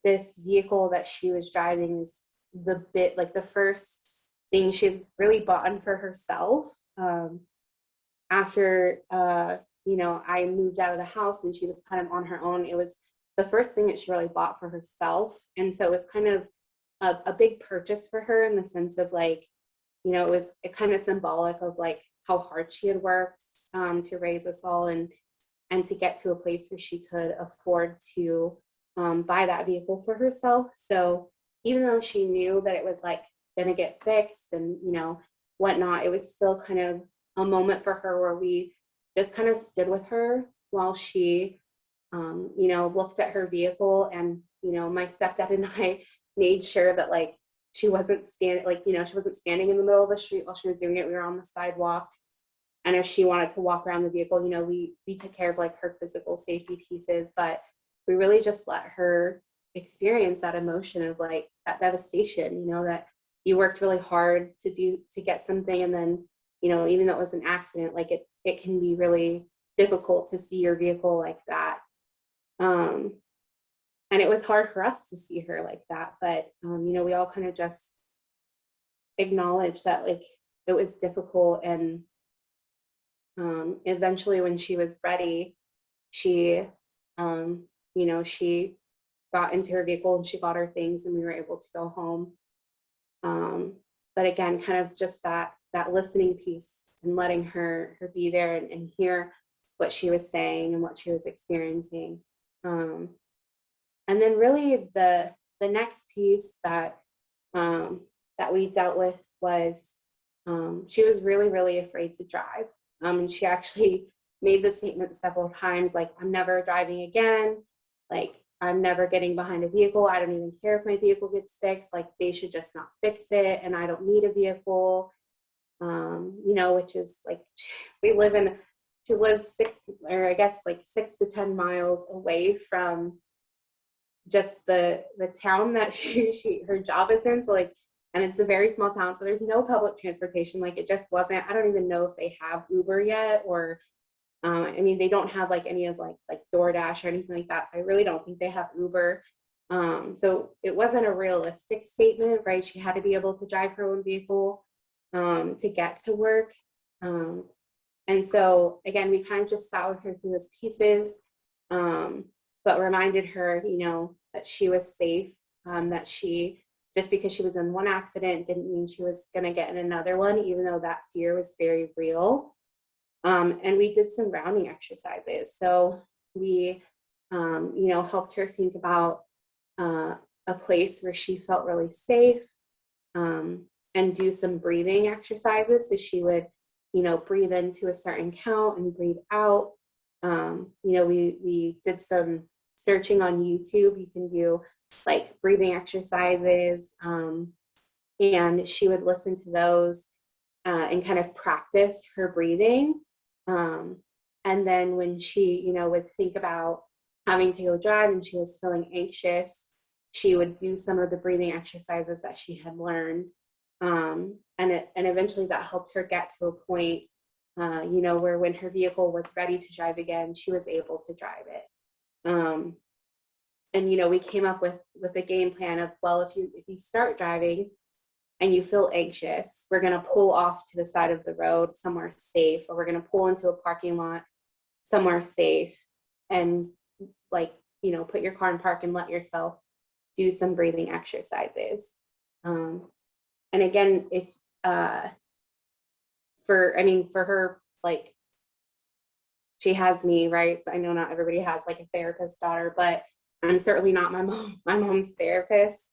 this vehicle that she was driving is the first thing she's really bought for herself. After I moved out of the house and she was kind of on her own, it was the first thing that she really bought for herself. And so it was kind of a big purchase for her, in the sense of like, it was kind of symbolic of like how hard she had worked to raise us all, and to get to a place where she could afford to buy that vehicle for herself. So even though she knew that it was like gonna get fixed and whatnot, it was still kind of a moment for her where we just kind of stood with her while she looked at her vehicle. And my stepdad and I made sure that like she wasn't standing in the middle of the street while she was doing it. We were on the sidewalk. And if she wanted to walk around the vehicle, we took care of like her physical safety pieces, but we really just let her experience that emotion of like that devastation, you know, that you worked really hard to get something, and then, you know, even though it was an accident, like it can be really difficult to see your vehicle like that. And it was hard for us to see her like that, but you know, we all kind of just acknowledged that like it was difficult. And eventually when she was ready, she you know, she got into her vehicle and she got her things and we were able to go home. But again, kind of just that listening piece and letting her be there and hear what she was saying and what she was experiencing. And then really the next piece that that we dealt with was she was really, really afraid to drive. And she actually made the statement several times, like, I'm never driving again. Like, I'm never getting behind a vehicle. I don't even care if my vehicle gets fixed. Like, they should just not fix it. And I don't need a vehicle. You know, which is like, she lives 6 to 10 miles away from just the town that her job is in. So like, and it's a very small town, so there's no public transportation. Like, it just wasn't, I don't even know if they have Uber yet, or I mean, they don't have like any of like DoorDash or anything like that. So I really don't think they have Uber. So it wasn't a realistic statement, right? She had to be able to drive her own vehicle to get to work. And so again, we kind of just sat with her through those pieces, but reminded her, you know, that she was safe, that she, just because she was in one accident didn't mean she was going to get in another one, even though that fear was very real. And we did some grounding exercises. So we, you know, helped her think about a place where she felt really safe, and do some breathing exercises. So she would, you know, breathe into a certain count and breathe out. You know, we did some searching on YouTube. You can do like breathing exercises, and she would listen to those and kind of practice her breathing. And then when she, you know, would think about having to go drive and she was feeling anxious, she would do some of the breathing exercises that she had learned. And eventually that helped her get to a point, you know, where when her vehicle was ready to drive again, she was able to drive it. And, you know, we came up with a game plan of, well, if you start driving and you feel anxious, we're going to pull off to the side of the road somewhere safe, or we're going to pull into a parking lot somewhere safe and, like, you know, put your car in park and let yourself do some breathing exercises. And again, if for her, like, she has me, right? So I know not everybody has like a therapist daughter, but I'm certainly not my mom's therapist.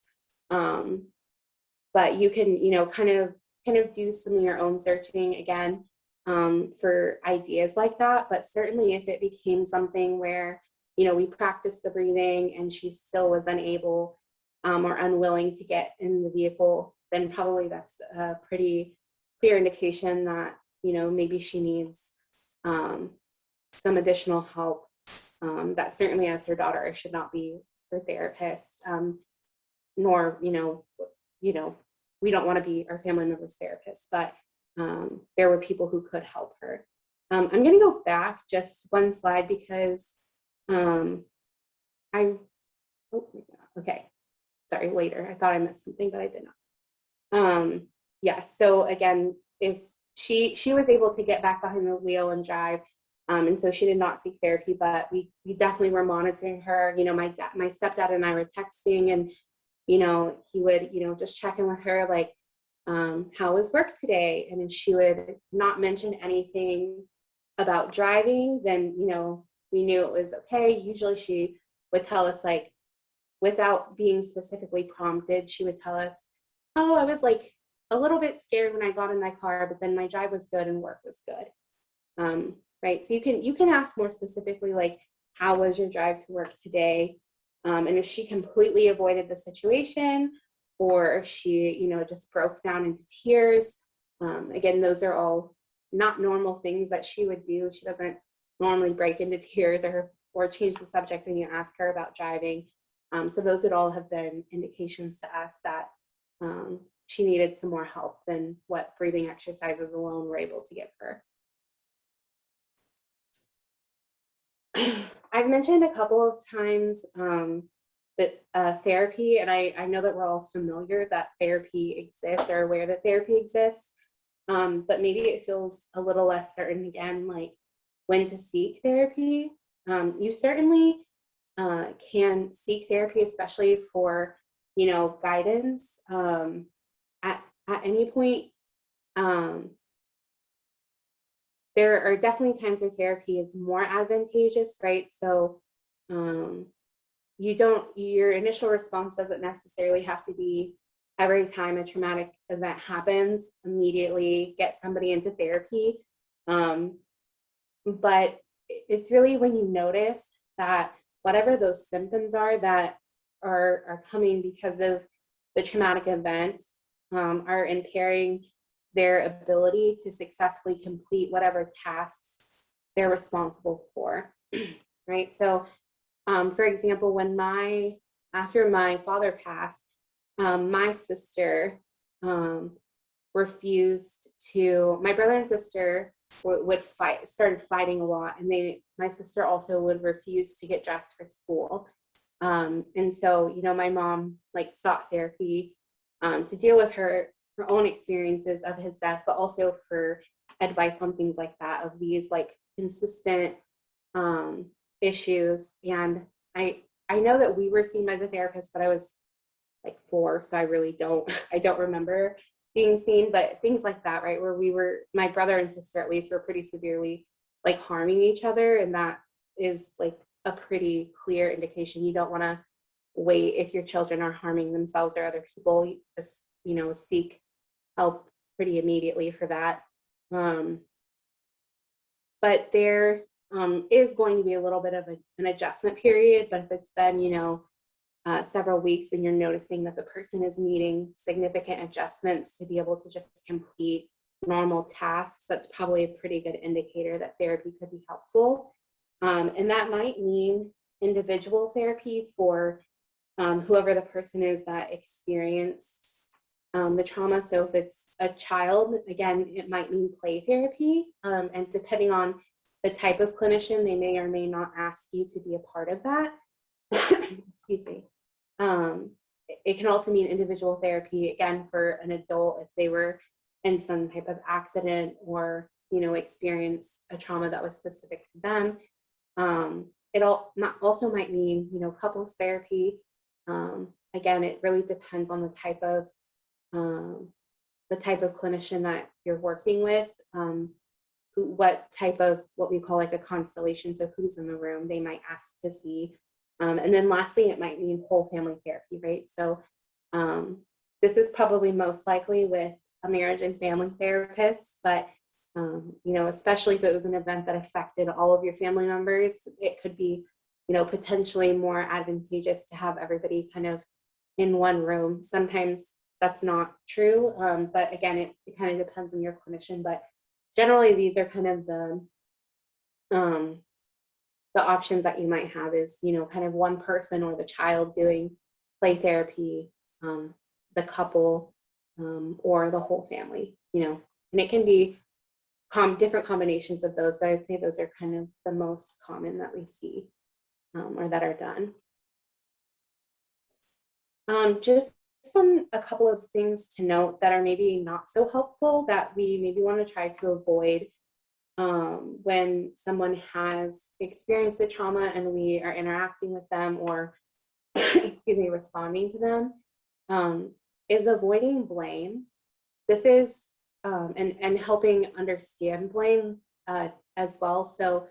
But you can, you know, kind of do some of your own searching again, for ideas like that. But certainly if it became something where, you know, we practiced the breathing and she still was unable or unwilling to get in the vehicle, then probably that's a pretty clear indication that, you know, maybe she needs some additional help. That certainly, as her daughter, I should not be her therapist, nor, you know, we don't want to be our family member's therapist, but there were people who could help her. I'm going to go back just one slide because okay, sorry, later. I thought I missed something, but I did not. Yeah, so again, if she was able to get back behind the wheel and drive, and so she did not seek therapy, but we definitely were monitoring her. You know, my stepdad and I were texting, and, you know, he would, you know, just check in with her, like, how was work today? And if she would not mention anything about driving, then, you know, we knew it was okay. Usually she would tell us, like, without being specifically prompted, she would tell us, oh, I was like a little bit scared when I got in my car, but then my drive was good and work was good. Right. So you can ask more specifically, like, how was your drive to work today? And if she completely avoided the situation, or if she, you know, just broke down into tears, again, those are all not normal things that she would do. She doesn't normally break into tears or change the subject when you ask her about driving. So those would all have been indications to us that she needed some more help than what breathing exercises alone were able to give her. I've mentioned a couple of times that therapy, and I know that we're all familiar that therapy exists or aware that therapy exists, but maybe it feels a little less certain again, like when to seek therapy. You certainly can seek therapy, especially for, guidance at any point. There are definitely times where therapy is more advantageous, right? So your initial response doesn't necessarily have to be every time a traumatic event happens, immediately get somebody into therapy. But it's really when you notice that whatever those symptoms are that are coming because of the traumatic event are impairing their ability to successfully complete whatever tasks they're responsible for, right? So, for example, after my father passed, my sister refused to. My brother and sister would started fighting a lot, and my sister also would refuse to get dressed for school. And so, my mom sought therapy to deal with her own experiences of his death, but also for advice on things like that, of these consistent issues. And I know that we were seen by the therapist, but I was 4, so I really don't remember being seen, but things like that, right, where my brother and sister at least were pretty severely harming each other, and that is a pretty clear indication. You don't want to wait if your children are harming themselves or other people. You just seek help pretty immediately for that. But there is going to be a little bit of an adjustment period, but if it's been several weeks and you're noticing that the person is needing significant adjustments to be able to just complete normal tasks, that's probably a pretty good indicator that therapy could be helpful. And that might mean individual therapy for whoever the person is that experienced the trauma. So if it's a child, again, it might mean play therapy. And depending on the type of clinician, they may or may not ask you to be a part of that. Excuse me. It can also mean individual therapy, again, for an adult if they were in some type of accident or experienced a trauma that was specific to them. It also might mean couples therapy. Again, it really depends on the type of clinician that you're working with, what type of what we call a constellation, so who's in the room they might ask to see. And then lastly, it might mean whole family therapy, right? So this is probably most likely with a marriage and family therapist, but especially if it was an event that affected all of your family members, it could be potentially more advantageous to have everybody kind of in one room. Sometimes that's not true, but again, it kind of depends on your clinician. But generally, these are kind of the options that you might have is, kind of one person or the child doing play therapy, the couple, or the whole family, and it can be different combinations of those, but I'd say those are kind of the most common that we see or that are done. Just a couple of things to note that are maybe not so helpful that we maybe want to try to avoid when someone has experienced a trauma and we are interacting with them or excuse me, responding to them, is avoiding blame. This is and helping understand blame as well. So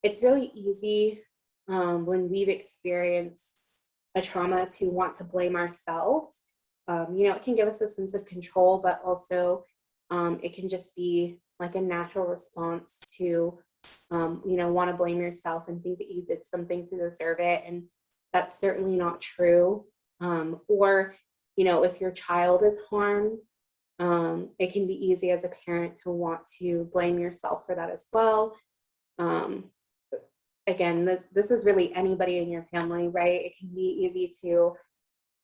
it's really easy when we've experienced a trauma to want to blame ourselves. It can give us a sense of control, but also it can just be like a natural response to, want to blame yourself and think that you did something to deserve it. And that's certainly not true. Or, if your child is harmed, it can be easy as a parent to want to blame yourself for that as well. again, this is really anybody in your family, right? It can be easy to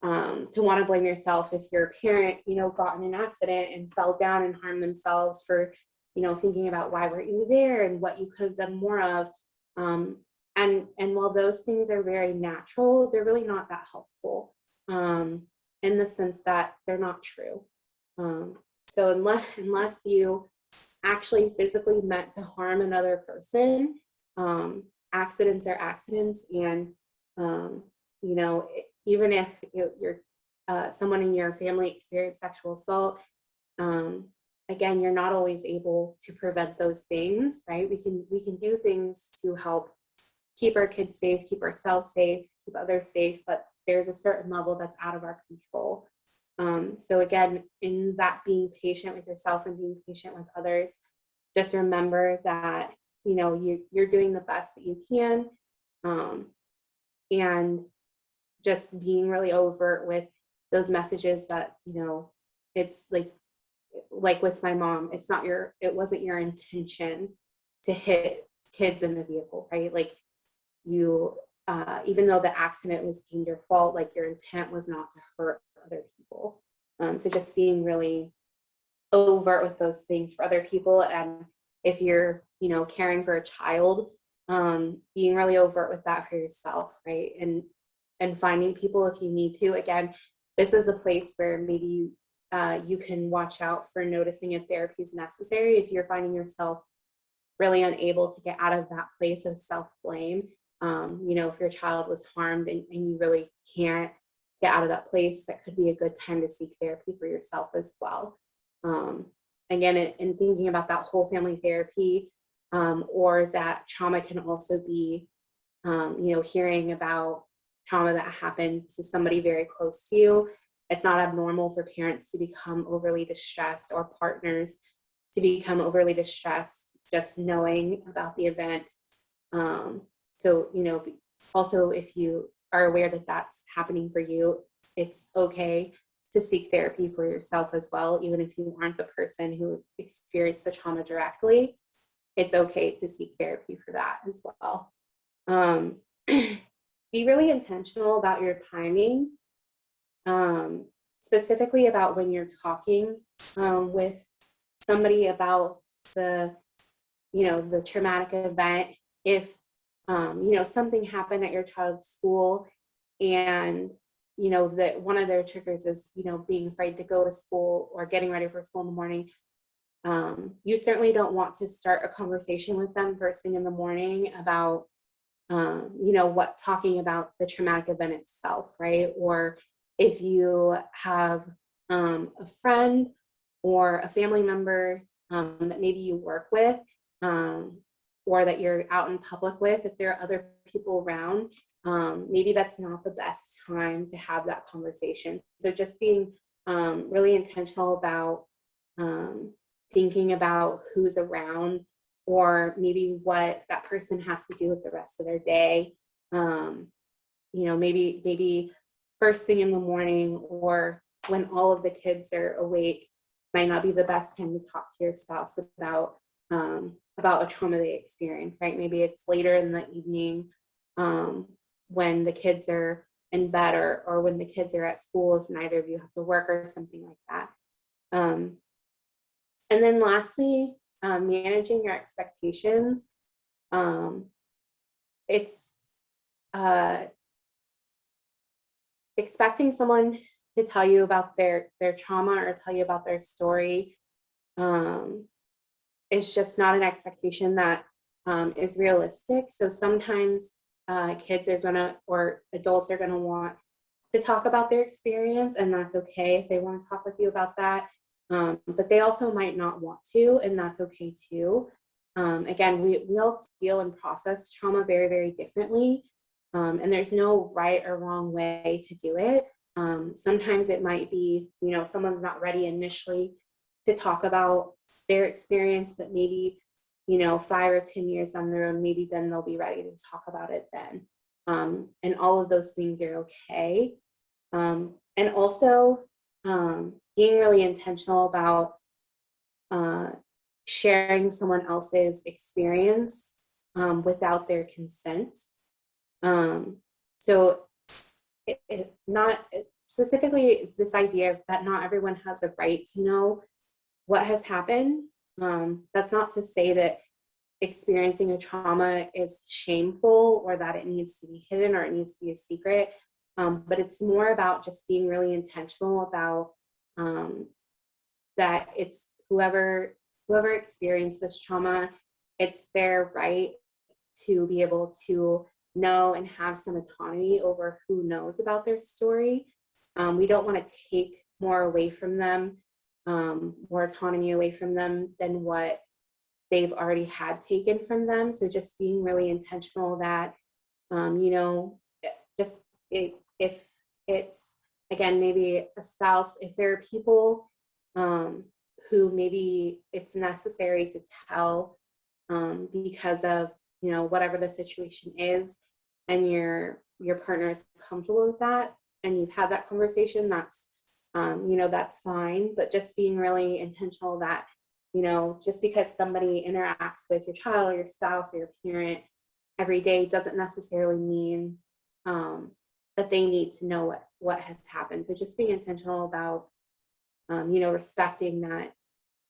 want to blame yourself if your parent, got in an accident and fell down and harmed themselves for, thinking about why weren't you there and what you could have done more of. And while those things are very natural, they're really not that helpful, in the sense that they're not true. So unless you actually physically meant to harm another person, accidents are accidents, and even if you're someone in your family experienced sexual assault, again, you're not always able to prevent those things, right? We can do things to help keep our kids safe, keep ourselves safe, keep others safe, but there's a certain level that's out of our control. So again, in that, being patient with yourself and being patient with others, just remember that you're doing the best that you can, and just being really overt with those messages that it's like with my mom, it wasn't your intention to hit kids in the vehicle, right? Like, you even though the accident was deemed your fault, like, your intent was not to hurt other people. So just being really overt with those things for other people. And if you're caring for a child, being really overt with that for yourself, right? And finding people if you need to. Again, this is a place where maybe you can watch out for noticing if therapy is necessary. If you're finding yourself really unable to get out of that place of self-blame, if your child was harmed and you really can't get out of that place, that could be a good time to seek therapy for yourself as well. Again, in thinking about that whole family therapy, or that trauma can also be, hearing about trauma that happened to somebody very close to you. It's not abnormal for parents to become overly distressed, or partners to become overly distressed just knowing about the event. So, also, if you are aware that that's happening for you, it's okay to seek therapy for yourself as well. Even if you aren't the person who experienced the trauma directly, it's okay to seek therapy for that as well. Be really intentional about your timing, specifically about when you're talking with somebody about the traumatic event. If something happened at your child's school, and that one of their triggers is being afraid to go to school or getting ready for school in the morning, you certainly don't want to start a conversation with them first thing in the morning about talking about the traumatic event itself, right? Or if you have a friend or a family member that maybe you work with, or that you're out in public with, if there are other people around, maybe that's not the best time to have that conversation. So just being really intentional about thinking about who's around, or maybe what that person has to do with the rest of their day. Maybe first thing in the morning, or when all of the kids are awake, might not be the best time to talk to your spouse about a trauma they experience, right? Maybe it's later in the evening, when the kids are in bed, or when the kids are at school, if neither of you have to work or something like that. And then lastly, managing your expectations. It's expecting someone to tell you about their trauma or tell you about their story is just not an expectation that is realistic. So sometimes kids are gonna, or adults are gonna want to talk about their experience, and that's okay if they want to talk with you about that. But they also might not want to, and that's okay too. Again, we all deal and process trauma very, very differently. And there's no right or wrong way to do it. Sometimes it might be, someone's not ready initially to talk about their experience, but maybe, 5 or 10 years down the road, maybe then they'll be ready to talk about it then. And all of those things are okay. And also being really intentional about sharing someone else's experience without their consent. So not specifically, it's this idea that not everyone has a right to know what has happened. That's not to say that experiencing a trauma is shameful or that it needs to be hidden or it needs to be a secret. But it's more about just being really intentional about that it's whoever experienced this trauma, it's their right to be able to know and have some autonomy over who knows about their story. We don't want to take more away from them, more autonomy away from them than what they've already had taken from them. So just being really intentional that, just if it's, again, maybe a spouse, if there are people who maybe it's necessary to tell because of, whatever the situation is, and your partner is comfortable with that, and you've had that conversation, that's, that's fine. But just being really intentional that, just because somebody interacts with your child or your spouse or your parent every day doesn't necessarily mean that they need to know what has happened. So just being intentional about, respecting that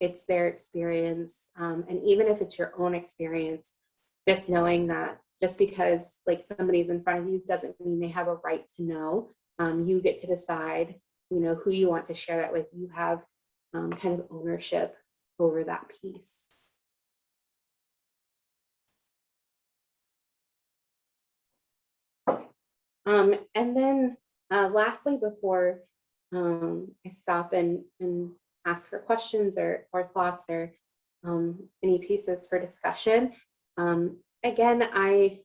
it's their experience. And even if it's your own experience, just knowing that just because like somebody's in front of you doesn't mean they have a right to know. You get to decide, who you want to share that with. You have kind of ownership over that piece. And then lastly, before I stop and ask for questions or thoughts or any pieces for discussion, again, I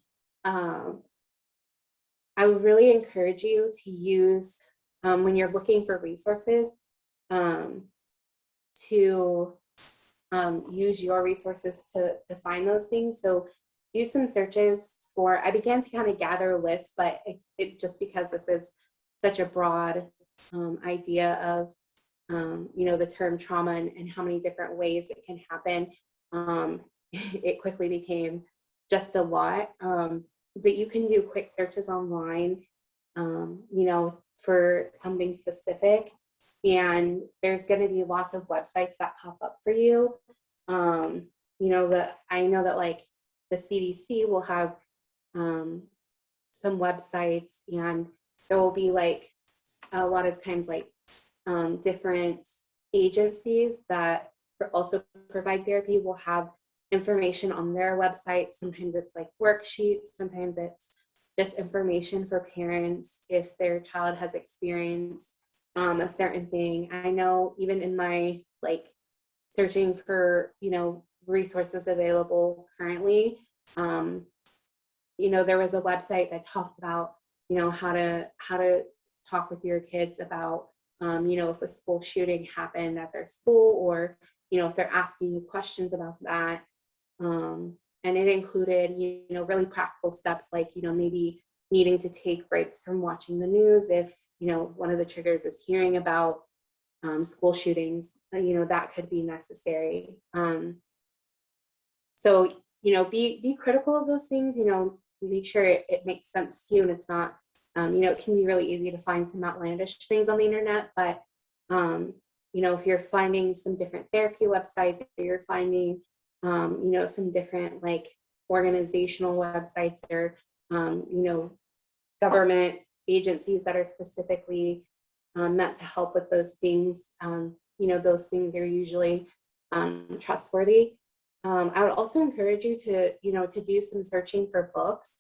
would really encourage you to use, when you're looking for resources, to use your resources to find those things. So do some searches for, I began to kind of gather a list, but it just because this is such a broad idea of, the term trauma and how many different ways it can happen, it quickly became just a lot. But you can do quick searches online, for something specific. And there's going to be lots of websites that pop up for you. I know that like the CDC will have some websites, and there will be like a lot of times like different agencies that also provide therapy will have information on their website. Sometimes it's like worksheets, sometimes it's just information for parents if their child has experienced a certain thing. I know even in my like searching for, resources available currently, there was a website that talked about, how to talk with your kids about, if a school shooting happened at their school, or, if they're asking you questions about that. And it included, really practical steps like, maybe needing to take breaks from watching the news if, one of the triggers is hearing about school shootings, that could be necessary. So, be critical of those things, make sure it makes sense to you and it's not, it can be really easy to find some outlandish things on the internet, but, if you're finding some different therapy websites, or you're finding, some different like organizational websites or, government agencies that are specifically meant to help with those things, those things are usually trustworthy. I would also encourage you to, to do some searching for books.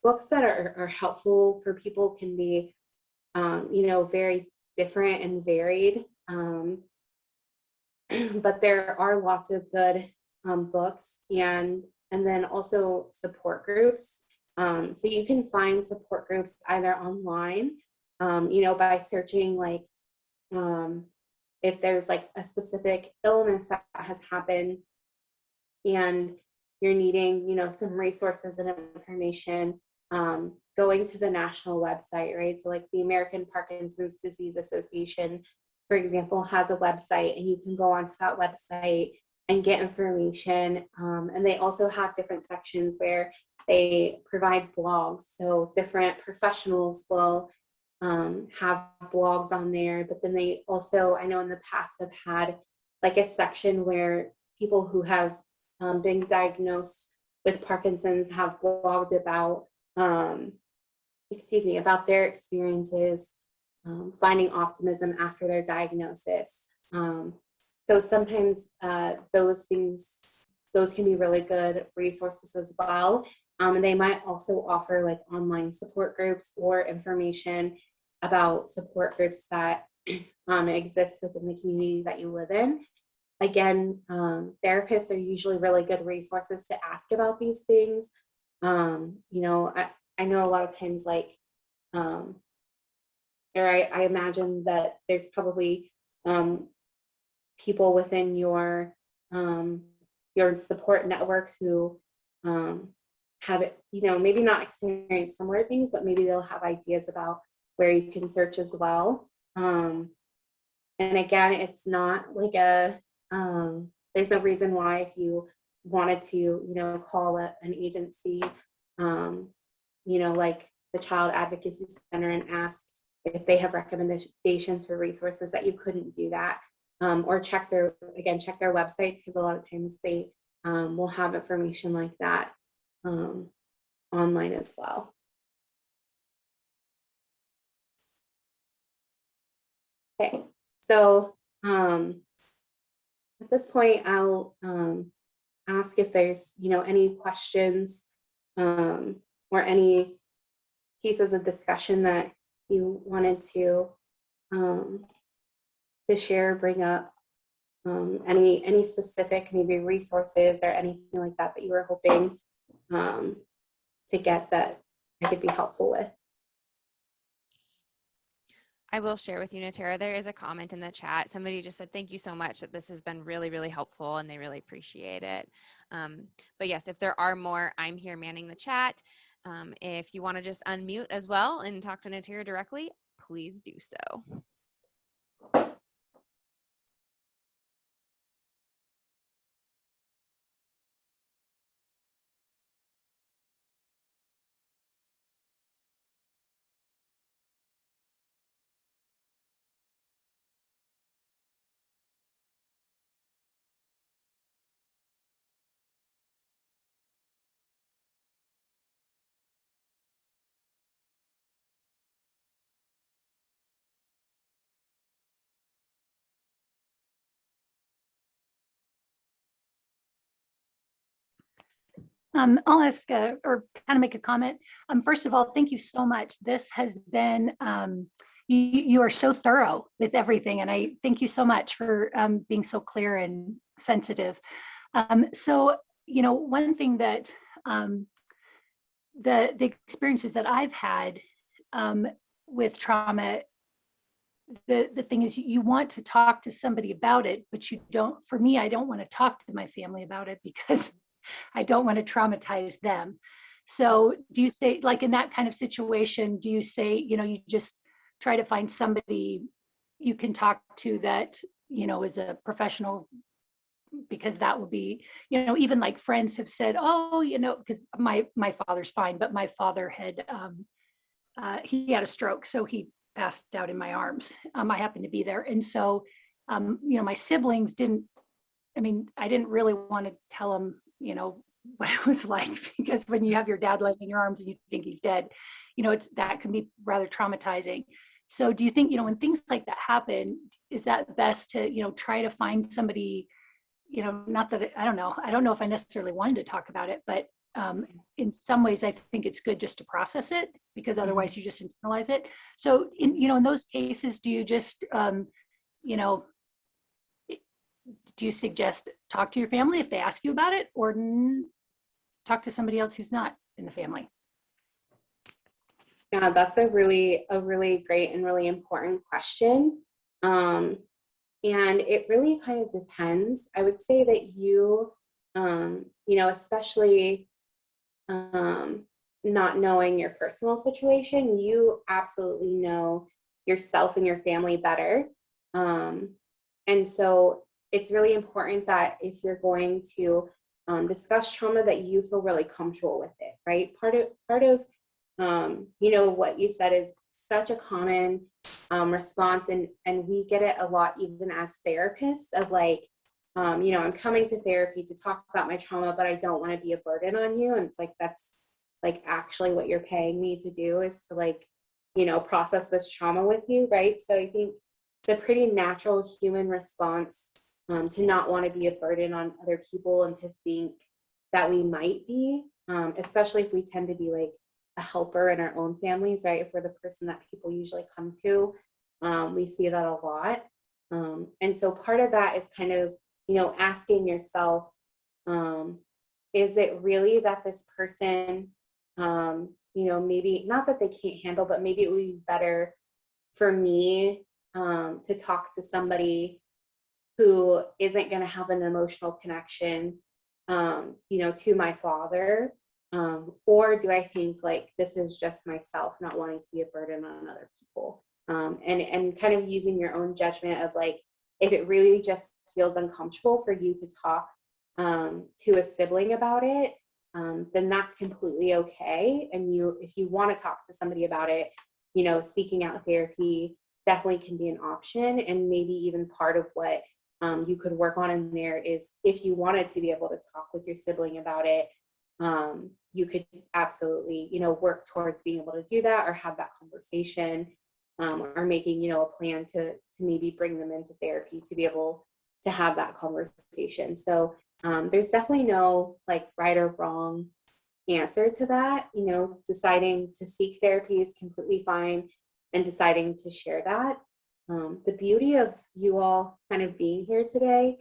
Books that are helpful for people can be, very different and varied. But there are lots of good books, and then also support groups. So you can find support groups either online, by searching like if there's like a specific illness that has happened and you're needing, some resources and information, going to the national website, right? So like the American Parkinson's Disease Association, for example, has a website, and you can go onto that website and get information. And they also have different sections where they provide blogs. So different professionals will have blogs on there, but then they also, I know in the past, have had like a section where people who have been diagnosed with Parkinson's have blogged about, about their experiences, finding optimism after their diagnosis. So sometimes those can be really good resources as well. And they might also offer like online support groups or information about support groups that exist within the community that you live in. Again, therapists are usually really good resources to ask about these things. I know a lot of times, like, or I imagine that there's probably people within your support network who have it, maybe not experienced similar things, but maybe they'll have ideas about where you can search as well. And again, it's not like there's no reason why if you wanted to, call an agency, like the Child Advocacy Center and ask if they have recommendations for resources, that you couldn't do that. Or check their websites, because a lot of times they will have information like that online as well. Okay, so at this point, I'll ask if there's any questions or any pieces of discussion that you wanted to share, bring up, any specific maybe resources or anything like that you were hoping to get that I could be helpful with. I will share with you, Natera, there is a comment in the chat. Somebody just said, thank you so much, that this has been really, really helpful, and they really appreciate it. But yes, if there are more, I'm here manning the chat. If you want to just unmute as well and talk to Natera directly, please do so. I'll ask or kind of make a comment. First of all, thank you so much. This has been, you are so thorough with everything, and I thank you so much for being so clear and sensitive. So, one thing that the experiences that I've had with trauma, the thing is, you want to talk to somebody about it, but you don't. For me, I don't want to talk to my family about it because I don't want to traumatize them. So do you say, like in that kind of situation, do you say, you just try to find somebody you can talk to that, is a professional, because that will be, even like friends have said, oh, because my father's fine, but my father had, he had a stroke. So he passed out in my arms. I happened to be there. And so, my siblings I didn't really want to tell them, what it was like, because when you have your dad laying in your arms and you think he's dead, that can be rather traumatizing. So do you think, when things like that happen, is that best to, try to find somebody, not that, I don't know if I necessarily wanted to talk about it, but in some ways, I think it's good just to process it, because otherwise you just internalize it. So in those cases, do you just, do you suggest talk to your family if they ask you about it, or talk to somebody else who's not in the family? Yeah, that's a really great and really important question. And it really kind of depends. I would say that you, especially not knowing your personal situation, you absolutely know yourself and your family better. And so it's really important that if you're going to discuss trauma, that you feel really comfortable with it, right? Part of you know, what you said is such a common response, and we get it a lot even as therapists of like, you know, I'm coming to therapy to talk about my trauma, but I don't want to be a burden on you. And it's like, that's like actually what you're paying me to do, is to like, you know, process this trauma with you, right? So I think it's a pretty natural human response to not want to be a burden on other people and to think that we might be, especially if we tend to be like a helper in our own families, right? If we're the person that people usually come to, we see that a lot. And so part of that is kind of, you know, asking yourself, is it really that this person, you know, maybe not that they can't handle, but maybe it would be better for me to talk to somebody who isn't going to have an emotional connection, you know, to my father? Or do I think like this is just myself not wanting to be a burden on other people? And kind of using your own judgment of like, if it really just feels uncomfortable for you to talk to a sibling about it, then that's completely okay. And if you want to talk to somebody about it, you know, seeking out therapy definitely can be an option. And maybe even part of what you could work on in there is, if you wanted to be able to talk with your sibling about it, you could absolutely, you know, work towards being able to do that, or have that conversation, or making, you know, a plan to maybe bring them into therapy to be able to have that conversation. So there's definitely no like right or wrong answer to that. You know, deciding to seek therapy is completely fine, and deciding to share that. The beauty of you all kind of being here today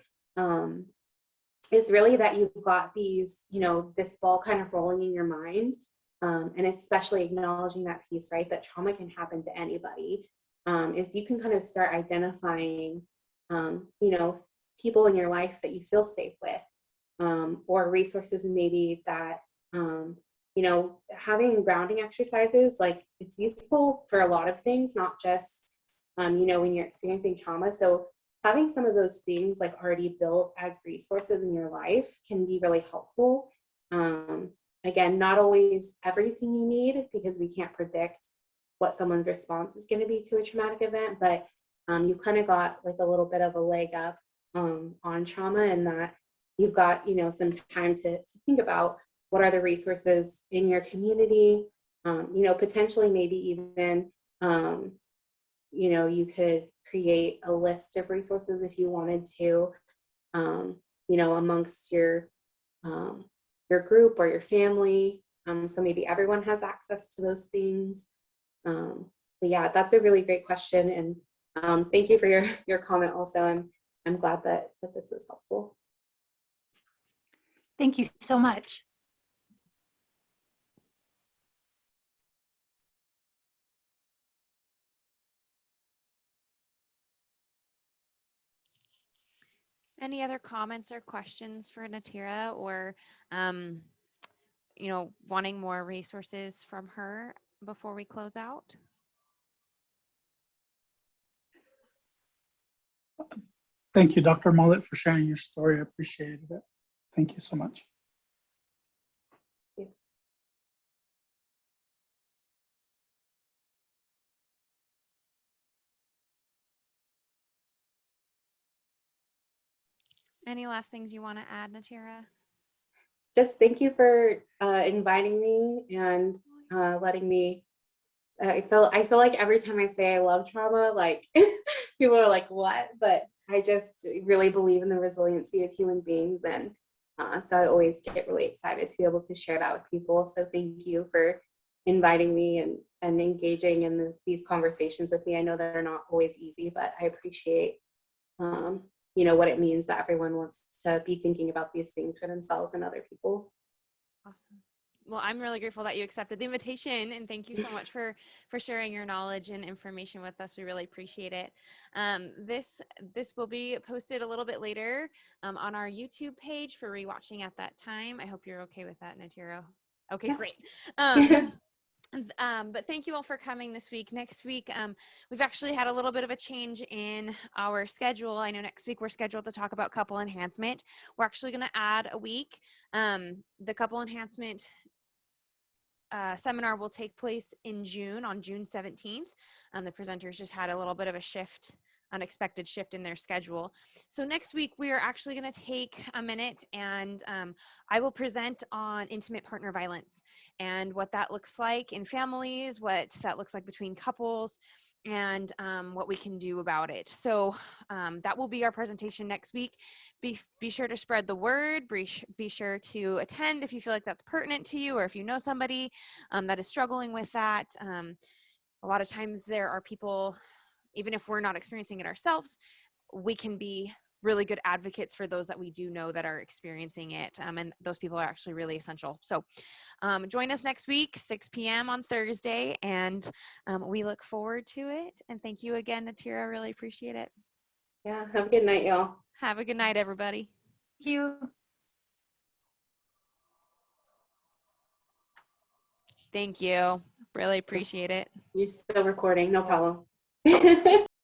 is really that you've got these, you know, this ball kind of rolling in your mind, and especially acknowledging that piece, right? That trauma can happen to anybody. Is you can kind of start identifying, you know, people in your life that you feel safe with, or resources maybe that, you know, having grounding exercises, like it's useful for a lot of things, not just, you know, when you're experiencing trauma. So having some of those things like already built as resources in your life can be really helpful. Again, not always everything you need, because we can't predict what someone's response is going to be to a traumatic event, but you've kind of got like a little bit of a leg up on trauma, and that you've got, you know, some time to think about what are the resources in your community. You know, potentially maybe even, you know, you could create a list of resources if you wanted to, you know, amongst your group or your family. So maybe everyone has access to those things. But yeah, that's a really great question. And thank you for your comment also. I'm glad that this is helpful. Thank you so much. Any other comments or questions for Natira, or, you know, wanting more resources from her before we close out? Thank you, Dr. Mullet, for sharing your story. I appreciated it. Thank you so much. Any last things you want to add, Natira? Just thank you for inviting me and letting me. I feel like every time I say I love trauma, like people are like, "What?" But I just really believe in the resiliency of human beings, and so I always get really excited to be able to share that with people. So thank you for inviting me and engaging in these conversations with me. I know they're not always easy, but I appreciate, you know, what it means that everyone wants to be thinking about these things for themselves and other people. Awesome. Well, I'm really grateful that you accepted the invitation, and thank you so much for sharing your knowledge and information with us. We really appreciate it. This will be posted a little bit later on our YouTube page for rewatching at that time. I hope you're okay with that, Natiro. Okay, Yeah. great. But thank you all for coming this week. Next week, we've actually had a little bit of a change in our schedule. I know next week we're scheduled to talk about couple enhancement. We're actually going to add a week. The couple enhancement seminar will take place in June, on June 17th. The presenters just had a little bit of a shift, unexpected shift in their schedule. So next week we are actually going to take a minute and I will present on intimate partner violence and what that looks like in families, what that looks like between couples, and what we can do about it. So that will be our presentation next week. Be sure to spread the word. Be sure to attend if you feel like that's pertinent to you, or if you know somebody that is struggling with that. A lot of times there are people, even if we're not experiencing it ourselves, we can be really good advocates for those that we do know that are experiencing it. And those people are actually really essential. So join us next week, 6 p.m. on Thursday, and we look forward to it. And thank you again, Natira. I really appreciate it. Yeah, have a good night, y'all. Have a good night, everybody. Thank you. Thank you. Really appreciate it. You're still recording, no problem.